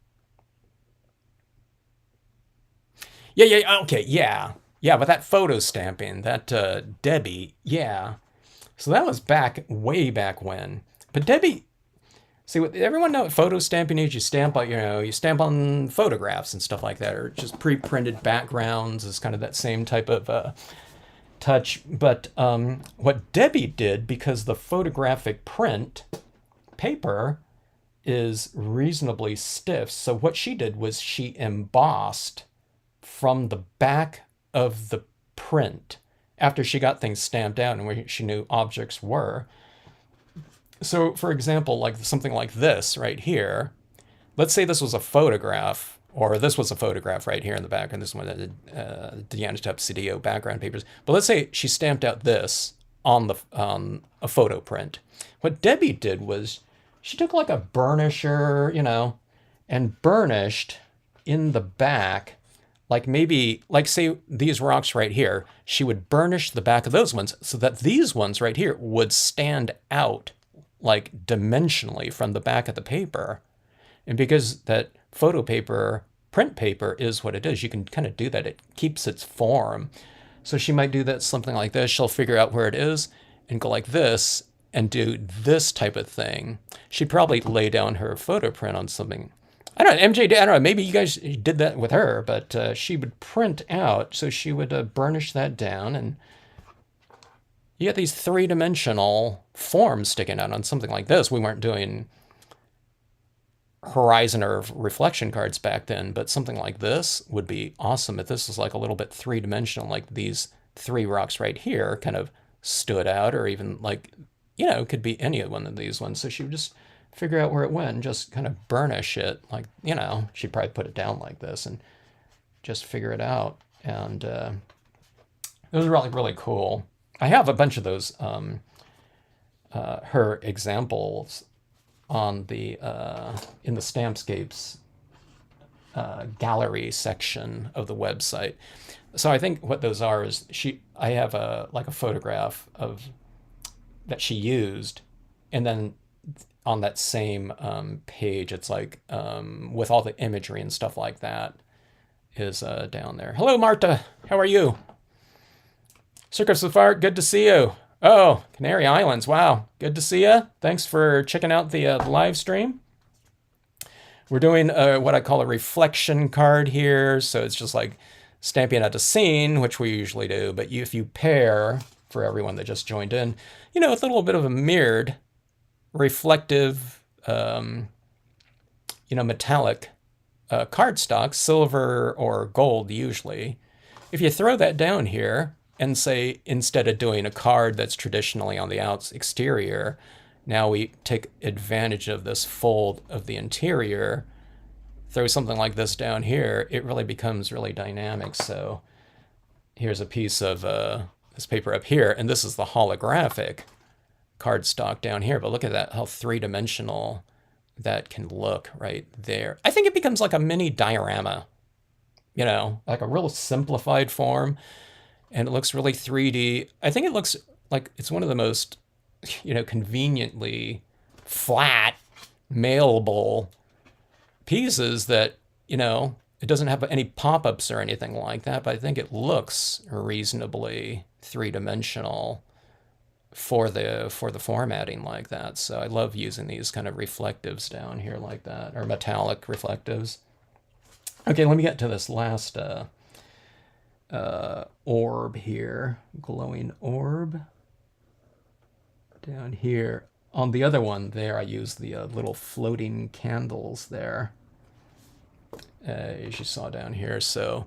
Yeah, okay, yeah. Yeah, but that photo stamping, that Debbie, yeah. So that was way back when. But Debbie, see, everyone know what photo stamping is? You stamp on, you stamp on photographs and stuff like that, or just pre-printed backgrounds is kind of that same type of touch. But what Debbie did, because the photographic print paper is reasonably stiff, so what she did was she embossed from the back of the print after she got things stamped out and where she knew objects were. So, for example, like something like this right here, let's say this was a photograph, or this was a photograph right here in the background, this one, Deanna Tupcidio background papers. But let's say she stamped out this on a photo print. What Debbie did was she took like a burnisher, and burnished in the back, like maybe, like say these rocks right here, she would burnish the back of those ones so that these ones right here would stand out like dimensionally from the back of the paper. And because that photo paper, print paper is what it is, you can kind of do that. It keeps its form. So she might do that, something like this. She'll figure out where it is and go like this and do this type of thing. She'd probably lay down her photo print on something. I don't know, MJ, I don't know, maybe you guys did that with her, but she would print out, so she would burnish that down, and you get these three-dimensional forms sticking out on something like this. We weren't doing horizon or reflection cards back then, but something like this would be awesome if this was like a little bit three-dimensional, like these three rocks right here kind of stood out, or even like you know, it could be any one of these ones. So she would just figure out where it went and just kind of burnish it. Like, you know, she'd probably put it down like this and just figure it out. And it was really, really cool. I have a bunch of those, her examples on the, in the Stampscapes gallery section of the website. So I think what those are is I have like a photograph of that she used, and then on that same page, it's like with all the imagery and stuff like that is down there. Hello, Marta. How are you? Circus of Art, good to see you. Oh, Canary Islands. Wow, good to see you. Thanks for checking out the live stream. We're doing what I call a reflection card here. So it's just like stamping out a scene, which we usually do. But if you pair, for everyone that just joined in, you know, it's a little bit of a mirrored, reflective, you know, metallic cardstock, silver or gold usually. If you throw that down here and say, instead of doing a card that's traditionally on the exterior, now we take advantage of this fold of the interior, throw something like this down here, it really becomes really dynamic. So here's a piece of this paper up here, and this is the holographic cardstock down here. But look at that, how three-dimensional that can look right there. I think it becomes like a mini diorama, you know, like a real simplified form, and it looks really 3D. I think it looks like it's one of the most, you know, conveniently flat, mailable pieces that, you know, it doesn't have any pop-ups or anything like that, but I think it looks reasonably three-dimensional for the formatting like that. So I love using these kind of reflectives down here like that, or metallic reflectives. Okay, let me get to this last orb here, glowing orb. Down here. On the other one there, I use the little floating candles there, as you saw down here. So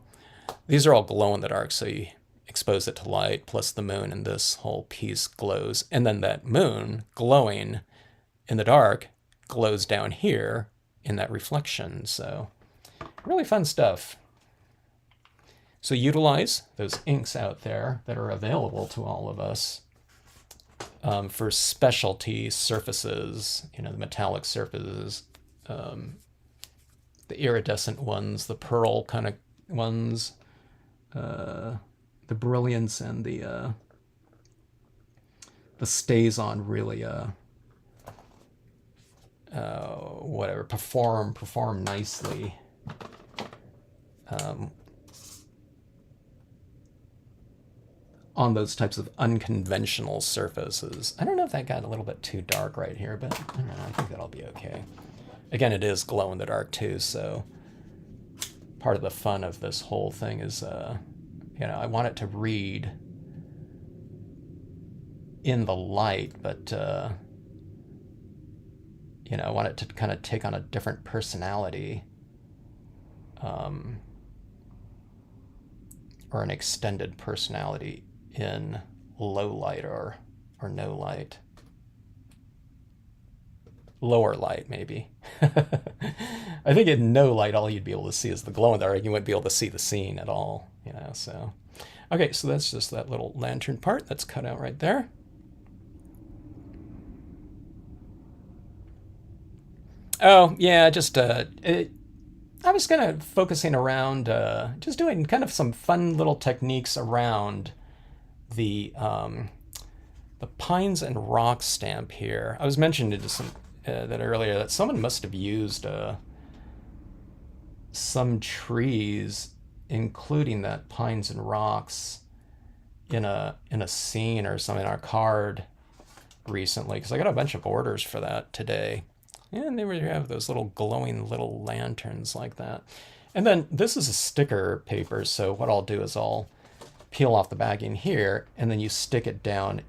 these are all glow in the dark, so you expose it to light, plus the moon, and this whole piece glows. And then that moon glowing in the dark glows down here in that reflection. So really fun stuff. So utilize those inks out there that are available to all of us for specialty surfaces, you know, the metallic surfaces, the iridescent ones, the pearl kind of ones, the brilliance, and the stays on really whatever, perform nicely. On those types of unconventional surfaces. I don't know if that got a little bit too dark right here, but I don't know, I think that'll be okay. Again, it is glow in the dark too, so part of the fun of this whole thing is, you know, I want it to read in the light, but, you know, I want it to kind of take on a different personality, or an extended personality in low light or no light. Lower light, maybe. I think in no light, all you'd be able to see is the glow in the dark. You wouldn't be able to see the scene at all, you know, so. Okay, so that's just that little lantern part that's cut out right there. Oh, yeah, just, I was kind of focusing around, just doing kind of some fun little techniques around the Pines and Rocks stamp here. I was mentioning to some that earlier that someone must have used some trees, including that Pines and Rocks, in a scene or something on a card recently, because I got a bunch of orders for that today. And they would have those little glowing little lanterns like that. And then this is a sticker paper, so what I'll do is I'll peel off the backing here, and then you stick it down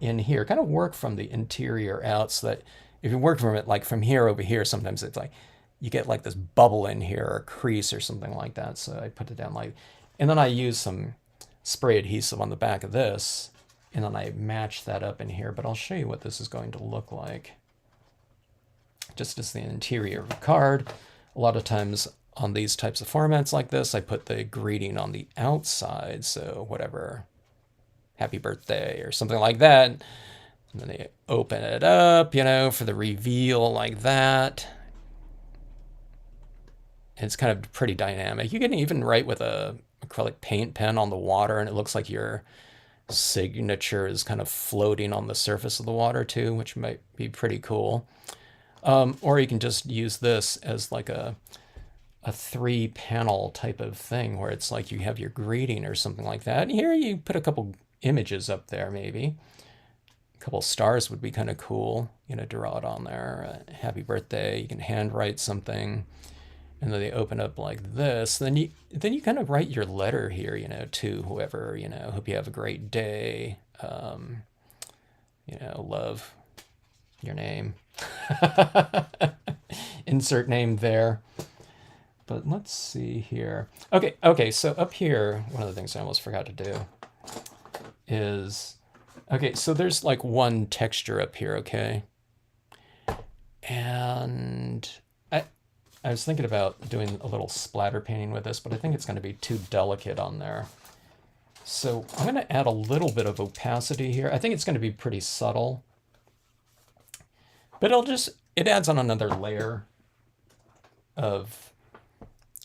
in here. Kind of work from the interior out, so that if you work from it like from here over here, sometimes it's like you get like this bubble in here or a crease or something like that. So I put it down like, and then I use some spray adhesive on the back of this and then I match that up in here, but I'll show you what this is going to look like. Just as the interior of a card. A lot of times on these types of formats like this, I put the greeting on the outside, so whatever, happy birthday or something like that. And then they open it up, you know, for the reveal like that. And it's kind of pretty dynamic. You can even write with a acrylic paint pen on the water, and it looks like your signature is kind of floating on the surface of the water too, which might be pretty cool. Or you can just use this as like a 3-panel type of thing where it's like you have your greeting or something like that. And here you put a couple images up there, maybe. A couple stars would be kind of cool, you know, draw it on there. Happy birthday. You can handwrite something. And then they open up like this. Then you kind of write your letter here, you know, to whoever, you know, hope you have a great day. You know, love your name. Insert name there. But let's see here. Okay, so up here, one of the things I almost forgot to do is, okay, so there's like one texture up here, okay? And I was thinking about doing a little splatter painting with this, but I think it's going to be too delicate on there. So I'm going to add a little bit of opacity here. I think it's going to be pretty subtle. But it adds on another layer of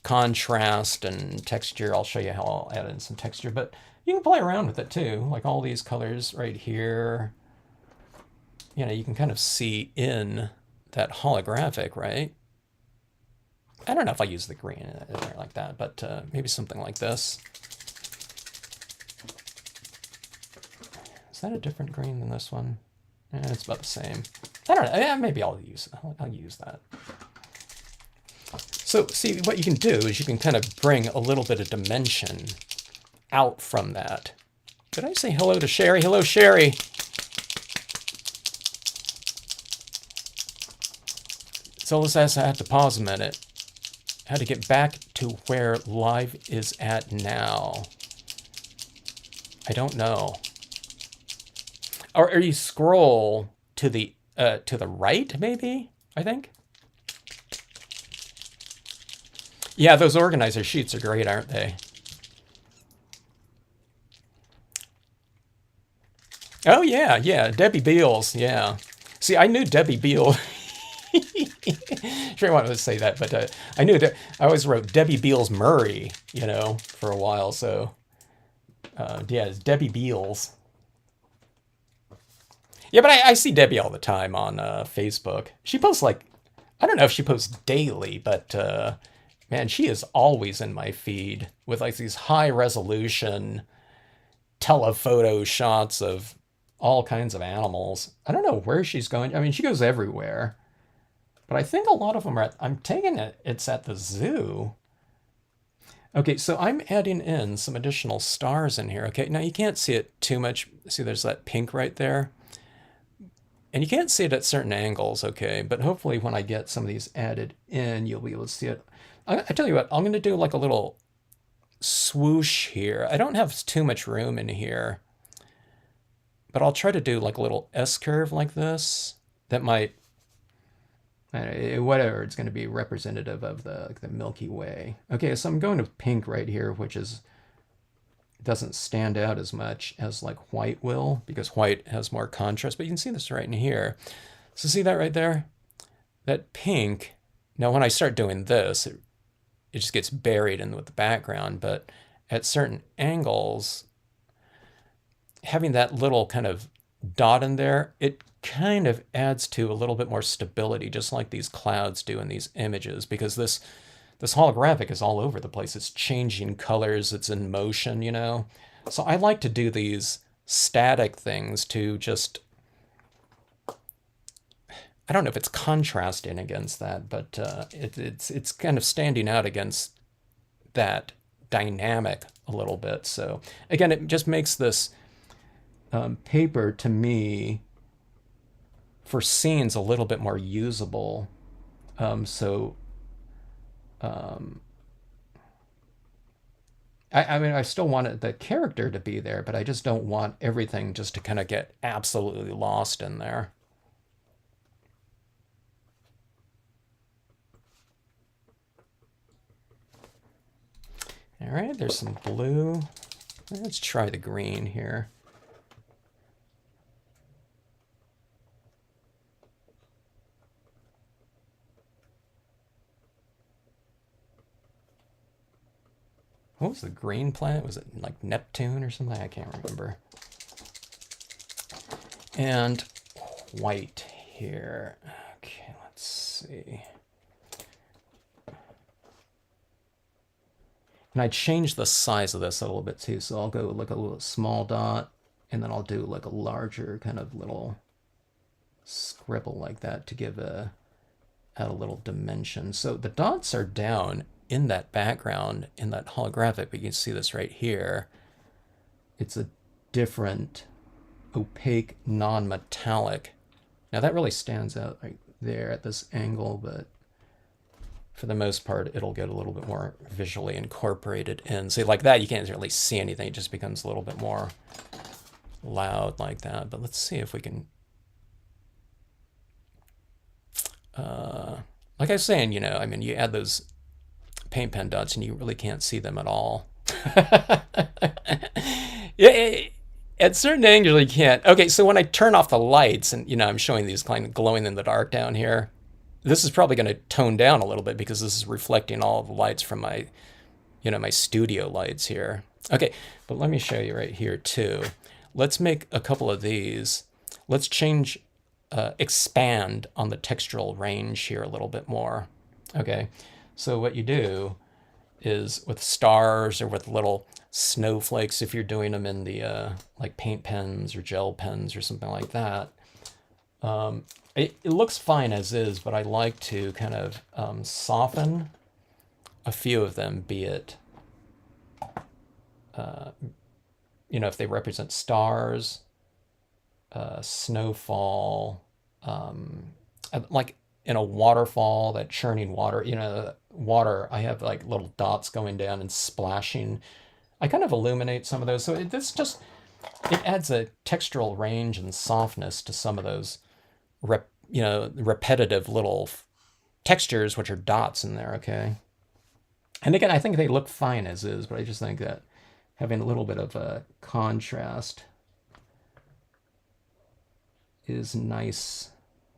contrast and texture. I'll show you how I'll add in some texture, but you can play around with it too. Like all these colors right here, you know, you can kind of see in that holographic, right? I don't know if I use the green in there like that, but maybe something like this. Is that a different green than this one? It's about the same. I don't know. Yeah, maybe I'll use that. So see, what you can do is you can kind of bring a little bit of dimension out from that. Did I say hello to Sherry? Hello, Sherry. So let's ask, I have to pause a minute. How to get back to where live is at now. I don't know. Or you scroll to the right, maybe, I think. Yeah, those organizer sheets are great, aren't they? Oh, yeah, Debbie Beals, yeah. See, I knew Debbie Beals. Sure, I wanted to say that, but I knew that I always wrote Debbie Beals Murray, you know, for a while. So, yeah, it's Debbie Beals. Yeah, but I see Debbie all the time on Facebook. She posts like, I don't know if she posts daily, but man, she is always in my feed with like these high resolution telephoto shots of all kinds of animals. I don't know where she's going. I mean, she goes everywhere. But I think a lot of them are I'm taking it, it's at the zoo. Okay, so I'm adding in some additional stars in here. Okay, now you can't see it too much. See, there's that pink right there. And you can't see it at certain angles, okay? But hopefully when I get some of these added in, you'll be able to see it. I tell you what, I'm going to do like a little swoosh here. I don't have too much room in here. But I'll try to do like a little S-curve like this. That might, whatever, it's going to be representative of the Milky Way. Okay, so I'm going to pink right here, which doesn't stand out as much as like white will, because white has more contrast, but you can see this right in here. So see that right there? That pink, now when I start doing this, it just gets buried in with the background, but at certain angles, having that little kind of dot in there, it kind of adds to a little bit more stability, just like these clouds do in these images, because this holographic is all over the place. It's changing colors, it's in motion, you know? So I like to do these static things to just, I don't know if it's contrasting against that, but it's kind of standing out against that dynamic a little bit. So again, it just makes this paper, to me, for scenes a little bit more usable. I mean, I still want the character to be there, but I just don't want everything just to kind of get absolutely lost in there. All right, there's some blue. Let's try the green here. What was the green planet? Was it like Neptune or something? I can't remember. And white here. Okay, let's see. And I changed the size of this a little bit too, so I'll go like a little small dot, and then I'll do like a larger kind of little scribble like that to give add a little dimension. So the dots are down in that background, in that holographic, but you can see this right here. It's a different opaque, non-metallic. Now that really stands out right there at this angle, but for the most part, it'll get a little bit more visually incorporated in. See, like that, you can't really see anything. It just becomes a little bit more loud like that. But let's see if we can... like I was saying, you know, I mean, you add those paint pen dots and you really can't see them at all. Yeah, at certain angles you can't. Okay, so when I turn off the lights and, you know, I'm showing these kind of glowing in the dark down here, this is probably going to tone down a little bit because this is reflecting all of the lights from my, you know, my studio lights here. Okay, but let me show you right here too. Let's make a couple of these. Let's change, expand on the textural range here a little bit more. Okay, so what you do is with stars or with little snowflakes, if you're doing them in the like paint pens or gel pens or something like that, it looks fine as is, but I like to kind of soften a few of them, be it, you know, if they represent stars, snowfall, like in a waterfall, that churning water, you know, water, I have like little dots going down and splashing. I kind of illuminate some of those. So it adds a textural range and softness to some of those, you know, repetitive little textures, which are dots in there, okay? And again, I think they look fine as is, but I just think that having a little bit of a contrast is nice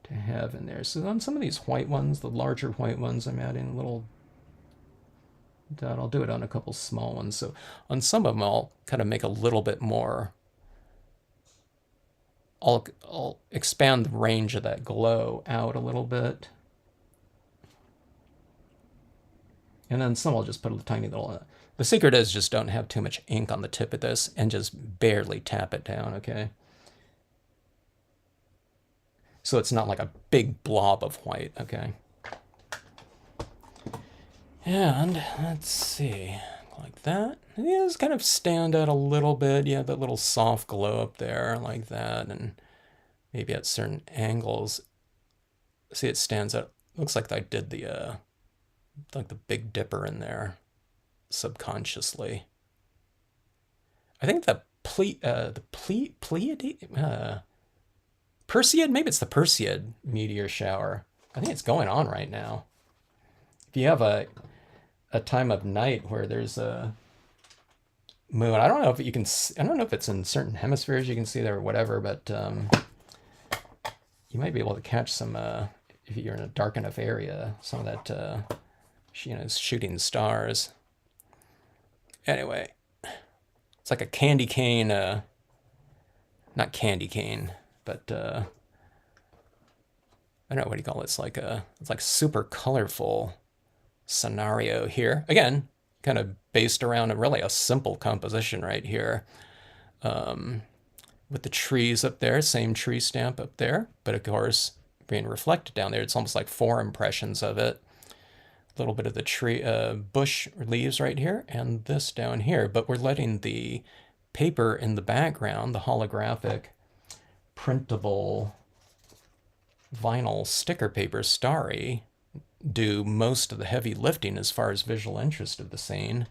to have in there. So on some of these white ones, the larger white ones, I'm adding a little dot. I'll do it on a couple small ones. So on some of them, I'll kind of make a little bit more. I'll expand the range of that glow out a little bit. And then some I'll just put a tiny little... the secret is just don't have too much ink on the tip of this and just barely tap it down, okay? So it's not like a big blob of white, okay? And let's see, like that. Yeah, it's kind of stand out a little bit. You have that little soft glow up there like that, and maybe at certain angles. See, it stands out. Looks like I did the like the Big Dipper in there subconsciously. I think the Pleiade, Perseid, maybe it's the Perseid meteor shower. I think it's going on right now. If you have a time of night where there's a moon, I don't know if you can, I don't know if it's in certain hemispheres you can see there or whatever, but you might be able to catch some, if you're in a dark enough area, some of that, you know, shooting stars. Anyway, it's like a candy cane, not candy cane, but I don't know, what do you call it? It's like super colorful scenario here. Again, kind of based around really a simple composition right here. With the trees up there, same tree stamp up there, but of course being reflected down there, it's almost like 4 impressions of it. A little bit of the tree, bush leaves right here, and this down here, but we're letting the paper in the background, the holographic printable vinyl sticker paper Starry, do most of the heavy lifting as far as visual interest of the scene.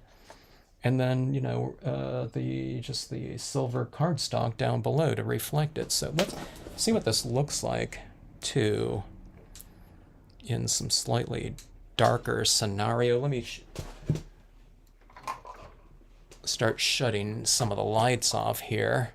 and then the just the silver cardstock down below to reflect it. So let's see what this looks like too in some slightly darker scenario. Let me start shutting some of the lights off here.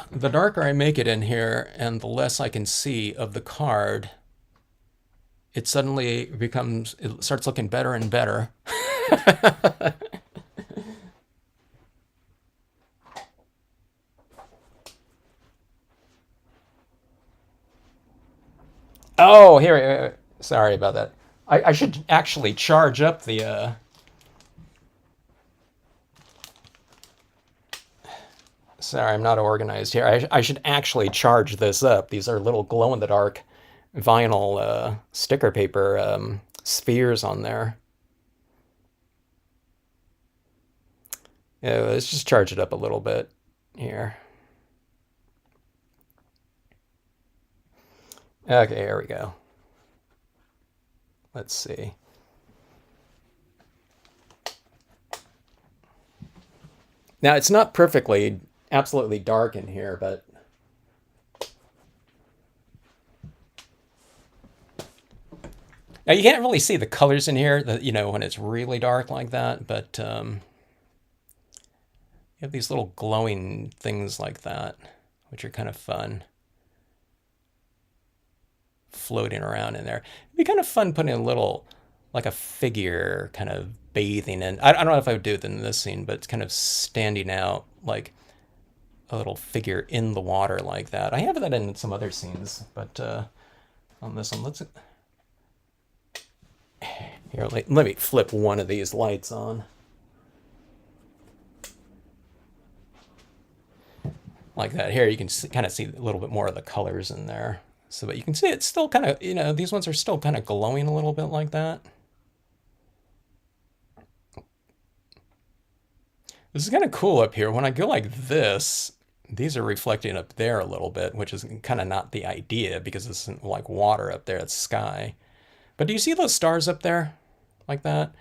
The darker I make it in here and the less I can see of the card, it suddenly it starts looking better and better. Oh, here, sorry about that. I should actually charge up the, sorry, I'm not organized here. I should actually charge this up. These are little glow-in-the-dark vinyl sticker paper spheres on there. Yeah, let's just charge it up a little bit here. Okay, here we go. Let's see. Now, it's not perfectly, absolutely dark in here, but now you can't really see the colors in here, when it's really dark like that, but you have these little glowing things like that, which are kind of fun, floating around in there. It'd be kind of fun putting a little, like a figure kind of bathing in. I don't know if I would do it in this scene, but it's kind of standing out like a little figure in the water like that. I have that in some other scenes, but on this one, here, let me flip one of these lights on. Like that. Here you can kind of see a little bit more of the colors in there. So that you can see it's still kind of, these ones are still kind of glowing a little bit like that. This is kind of cool up here. When I go like this, these are reflecting up there a little bit, which is kind of not the idea because it's like water up there, it's sky. But do you see those stars up there like that?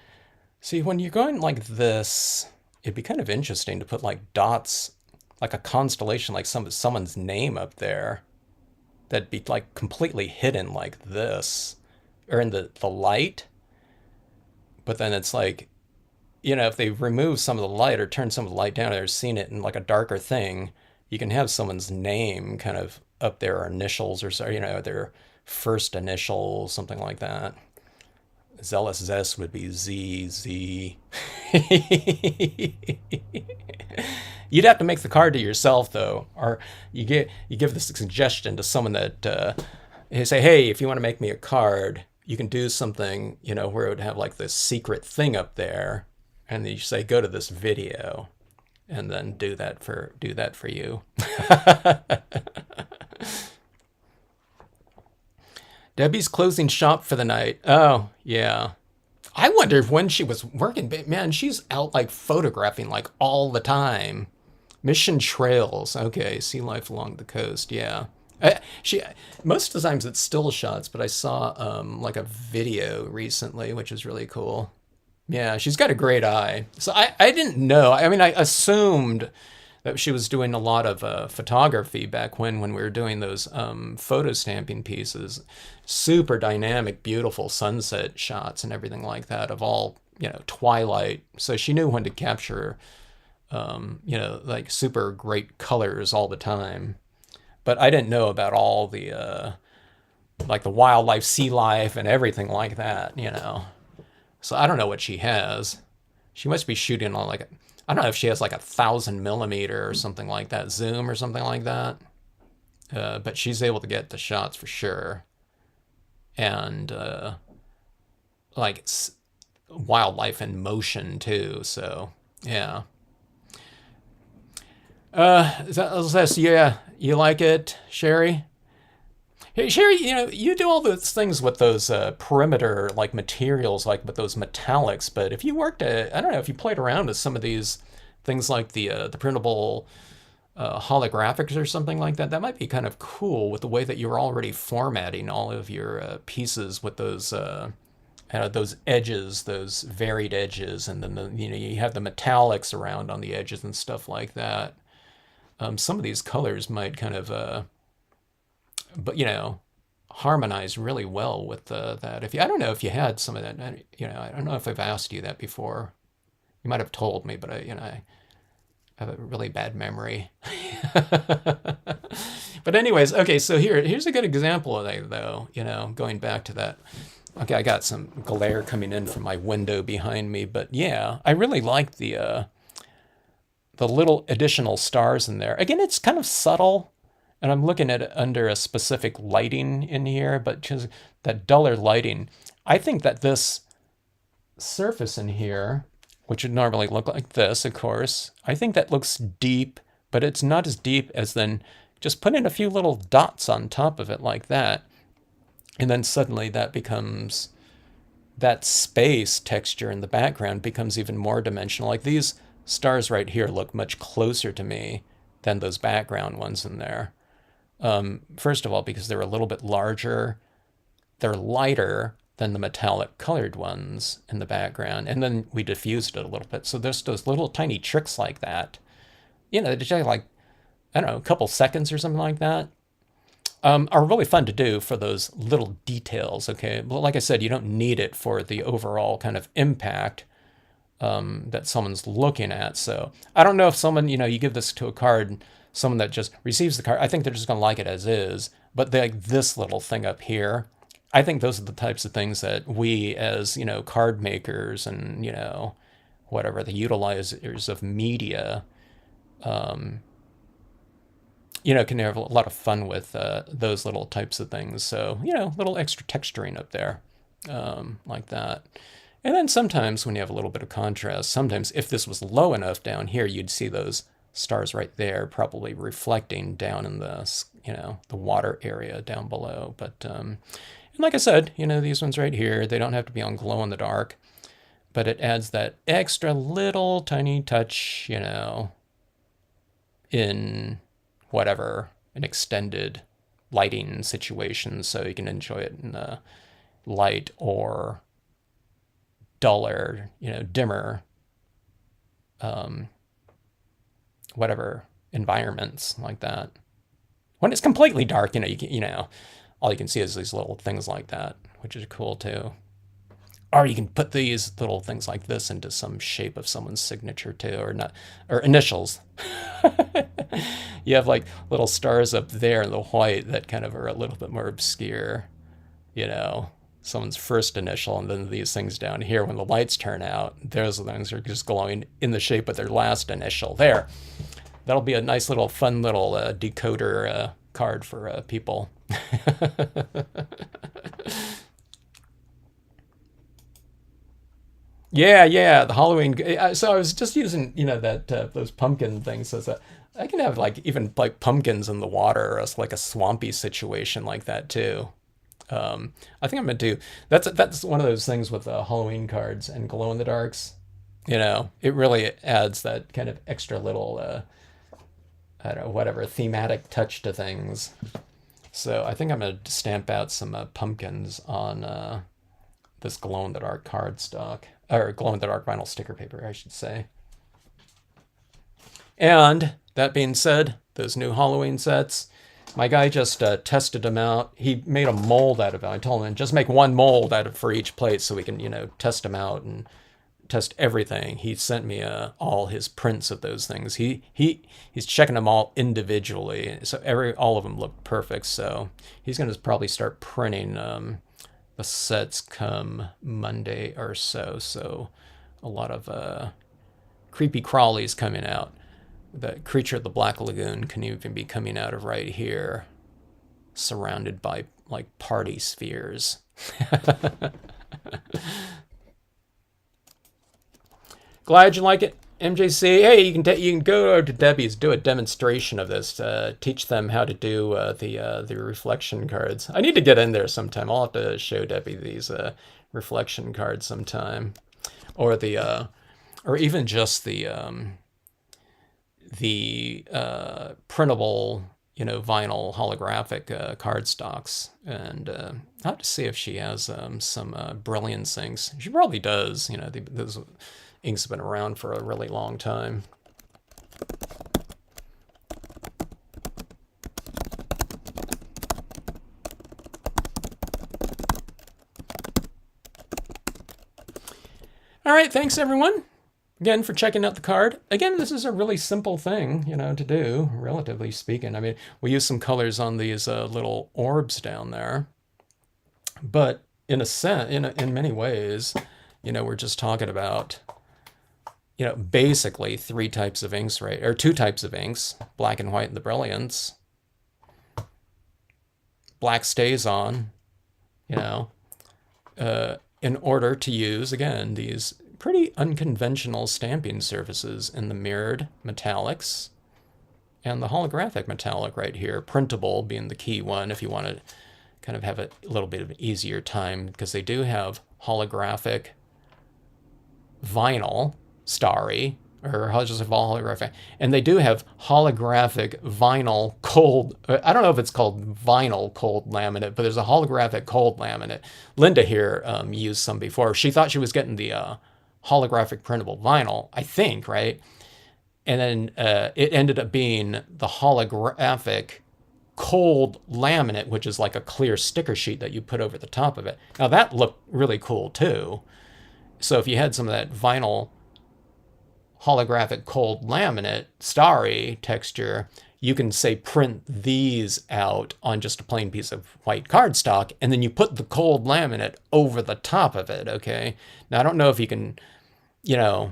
See, when you're going like this, it'd be kind of interesting to put like dots, like a constellation, like someone's name up there. That'd be like completely hidden like this, or in the light. But then it's like, if they remove some of the light or turn some of the light down, or seen it in like a darker thing, you can have someone's name kind of up there, or initials, or their first initial, something like that. Zealous Zest would be ZZ. You'd have to make the card to yourself, though, or you give this suggestion to someone that you say, hey, if you want to make me a card, you can do something, where it would have like this secret thing up there, and then you say, go to this video, and then do that for you. Debbie's closing shop for the night. Oh, yeah. I wonder when she was working. Man, she's out like photographing like all the time. Mission Trails. Okay, sea life along the coast. Yeah. She most of the times it's still shots, but I saw like a video recently, which is really cool. Yeah, she's got a great eye. So I didn't know. I mean, I assumed that she was doing a lot of photography back when we were doing those photo stamping pieces. Super dynamic, beautiful sunset shots and everything like that of all, twilight. So she knew when to capture, like super great colors all the time. But I didn't know about all the, like the wildlife, sea life, and everything like that, So I don't know what she has. She must be shooting on like, I don't know if she has like 1,000mm or something like that, zoom or something like that. But she's able to get the shots for sure. And like wildlife in motion too. So yeah. Yeah, you like it, Sherry? Hey, Sherry, you do all those things with those perimeter like materials, like with those metallics. But if you worked I don't know if you played around with some of these things like the printable holographics or something like that. That might be kind of cool with the way that you're already formatting all of your pieces with those edges, those varied edges, and then you have the metallics around on the edges and stuff like that. Some of these colors might kind of, but harmonize really well with that. I don't know if you had some of that. I don't know if I've asked you that before. You might have told me, but I have a really bad memory. But anyways, okay, so here's a good example of that, though, going back to that. Okay, I got some glare coming in from my window behind me, but yeah, I really like the little additional stars in there. Again, it's kind of subtle, and I'm looking at it under a specific lighting in here, but just that duller lighting, I think that this surface in here, which would normally look like this, of course, I think that looks deep, but it's not as deep as then just putting a few little dots on top of it like that. And then suddenly that space texture in the background becomes even more dimensional. Like these stars right here look much closer to me than those background ones in there. First of all, because they're a little bit larger, they're lighter than the metallic colored ones in the background. And then we diffused it a little bit. So there's those little tiny tricks like that. They take like, I don't know, a couple seconds or something like that. Are really fun to do for those little details, okay? Well, like I said, you don't need it for the overall kind of impact that someone's looking at. So I don't know if someone, you give this to a card, someone that just receives the card, I think they're just going to like it as is. But like this little thing up here, I think those are the types of things that we as, card makers and, whatever, the utilizers of media, can have a lot of fun with those little types of things. So, little extra texturing up there like that. And then sometimes when you have a little bit of contrast, sometimes if this was low enough down here, you'd see those stars right there probably reflecting down in the, the water area down below. But, and like I said, these ones right here, they don't have to be on glow in the dark, but it adds that extra little tiny touch, in whatever, an extended lighting situation, so you can enjoy it in the light or duller, dimmer, whatever environments like that. When it's completely dark, all you can see is these little things like that, which is cool too. Or you can put these little things like this into some shape of someone's signature too, or initials. You have like little stars up there in the white that kind of are a little bit more obscure, someone's first initial, and then these things down here, when the lights turn out, those things are just glowing in the shape of their last initial. There. That'll be a nice little fun little decoder card for people. Yeah, the Halloween. So I was just using, that those pumpkin things as I can have like even like pumpkins in the water, or else like a swampy situation like that too. I think I'm gonna do that's one of those things with Halloween cards and glow in the darks. It really adds that kind of extra little I don't know, whatever thematic touch to things. So I think I'm gonna stamp out some pumpkins on this glow in the dark cardstock, or glow in the dark vinyl sticker paper, I should say. And that being said, those new Halloween sets, my guy just tested them out. He made a mold out of it. I told him, just make one mold out of for each plate so we can, test them out and test everything. He sent me all his prints of those things. He's checking them all individually. So all of them look perfect. So he's going to probably start printing the sets come Monday or so. So a lot of creepy crawlies coming out. The creature of the Black Lagoon can even be coming out of right here, surrounded by like party spheres. Glad you like it, MJC. Hey, you can go to Debbie's, do a demonstration of this. Teach them how to do the reflection cards. I need to get in there sometime. I'll have to show Debbie these reflection cards sometime, or or even just the the printable, vinyl holographic cardstocks. And I'll have to see if she has some Brilliance inks. She probably does. Those inks have been around for a really long time. All right, thanks everyone again for checking out the card. Again, this is a really simple thing, to do, relatively speaking. I mean, we use some colors on these little orbs down there, but in a sense, in many ways, we're just talking about, basically three types of inks, right? Or two types of inks, black and white and the Brilliance. Black stays on, in order to use, again, these pretty unconventional stamping surfaces in the mirrored metallics and the holographic metallic right here, printable being the key one if you want to kind of have a little bit of an easier time, because they do have holographic vinyl starry, or just holographic, and they do have holographic vinyl cold. I don't know if it's called vinyl cold laminate, but there's a holographic cold laminate. Linda here used some before. She thought she was getting the holographic printable vinyl, I think, right? And then it ended up being the holographic cold laminate, which is like a clear sticker sheet that you put over the top of it. Now that looked really cool too. So if you had some of that vinyl holographic cold laminate starry texture, you can say print these out on just a plain piece of white cardstock, and then you put the cold laminate over the top of it. Okay, now I don't know if you can, if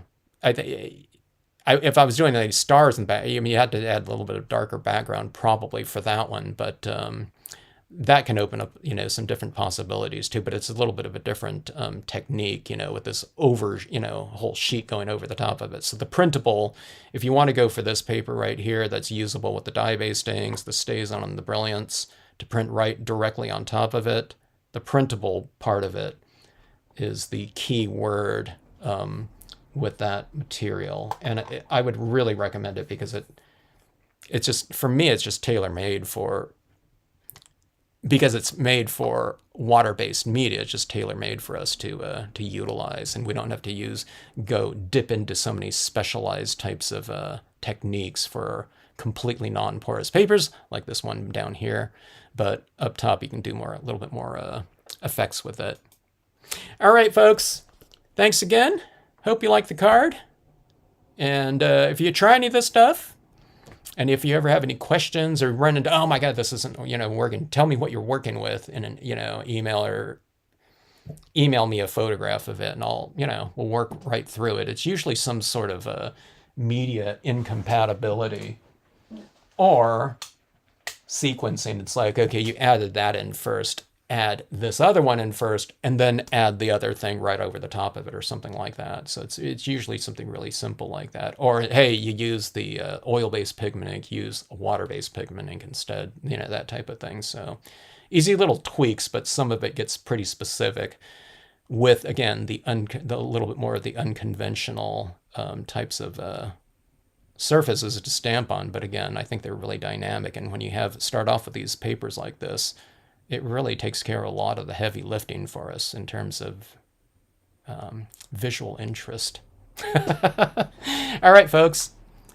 I was doing these stars and back, you had to add a little bit of darker background probably for that one, but that can open up, some different possibilities too, but it's a little bit of a different technique, with this over, whole sheet going over the top of it. So the printable, if you want to go for this paper right here, that's usable with the dye-based inks, the stays on the Brilliance to print right directly on top of it, the printable part of it is the key word with that material. And I would really recommend it because it's just, for me, it's just tailor-made because it's made for water-based media. It's just tailor-made for us to utilize, and we don't have to go dip into so many specialized types of techniques for completely non-porous papers like this one down here. But up top, you can do a little bit more effects with it. All right, folks. Thanks again. Hope you like the card. And if you try any of this stuff, and if you ever have any questions or run into, oh my God, this isn't, working, tell me what you're working with in an, email me a photograph of it, and we'll work right through it. It's usually some sort of media incompatibility or sequencing. It's like, okay, you added that in first, add this other one in first, and then add the other thing right over the top of it or something like that. So it's usually something really simple like that. Or, hey, you use the oil-based pigment ink, use a water-based pigment ink instead, that type of thing. So easy little tweaks, but some of it gets pretty specific with, again, the little bit more of the unconventional types of surfaces to stamp on. But again, I think they're really dynamic. And when you start off with these papers like this, it really takes care of a lot of the heavy lifting for us in terms of visual interest. All right, folks.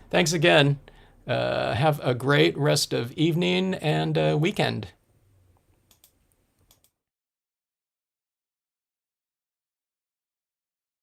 Thanks again. Have a great rest of evening and weekend.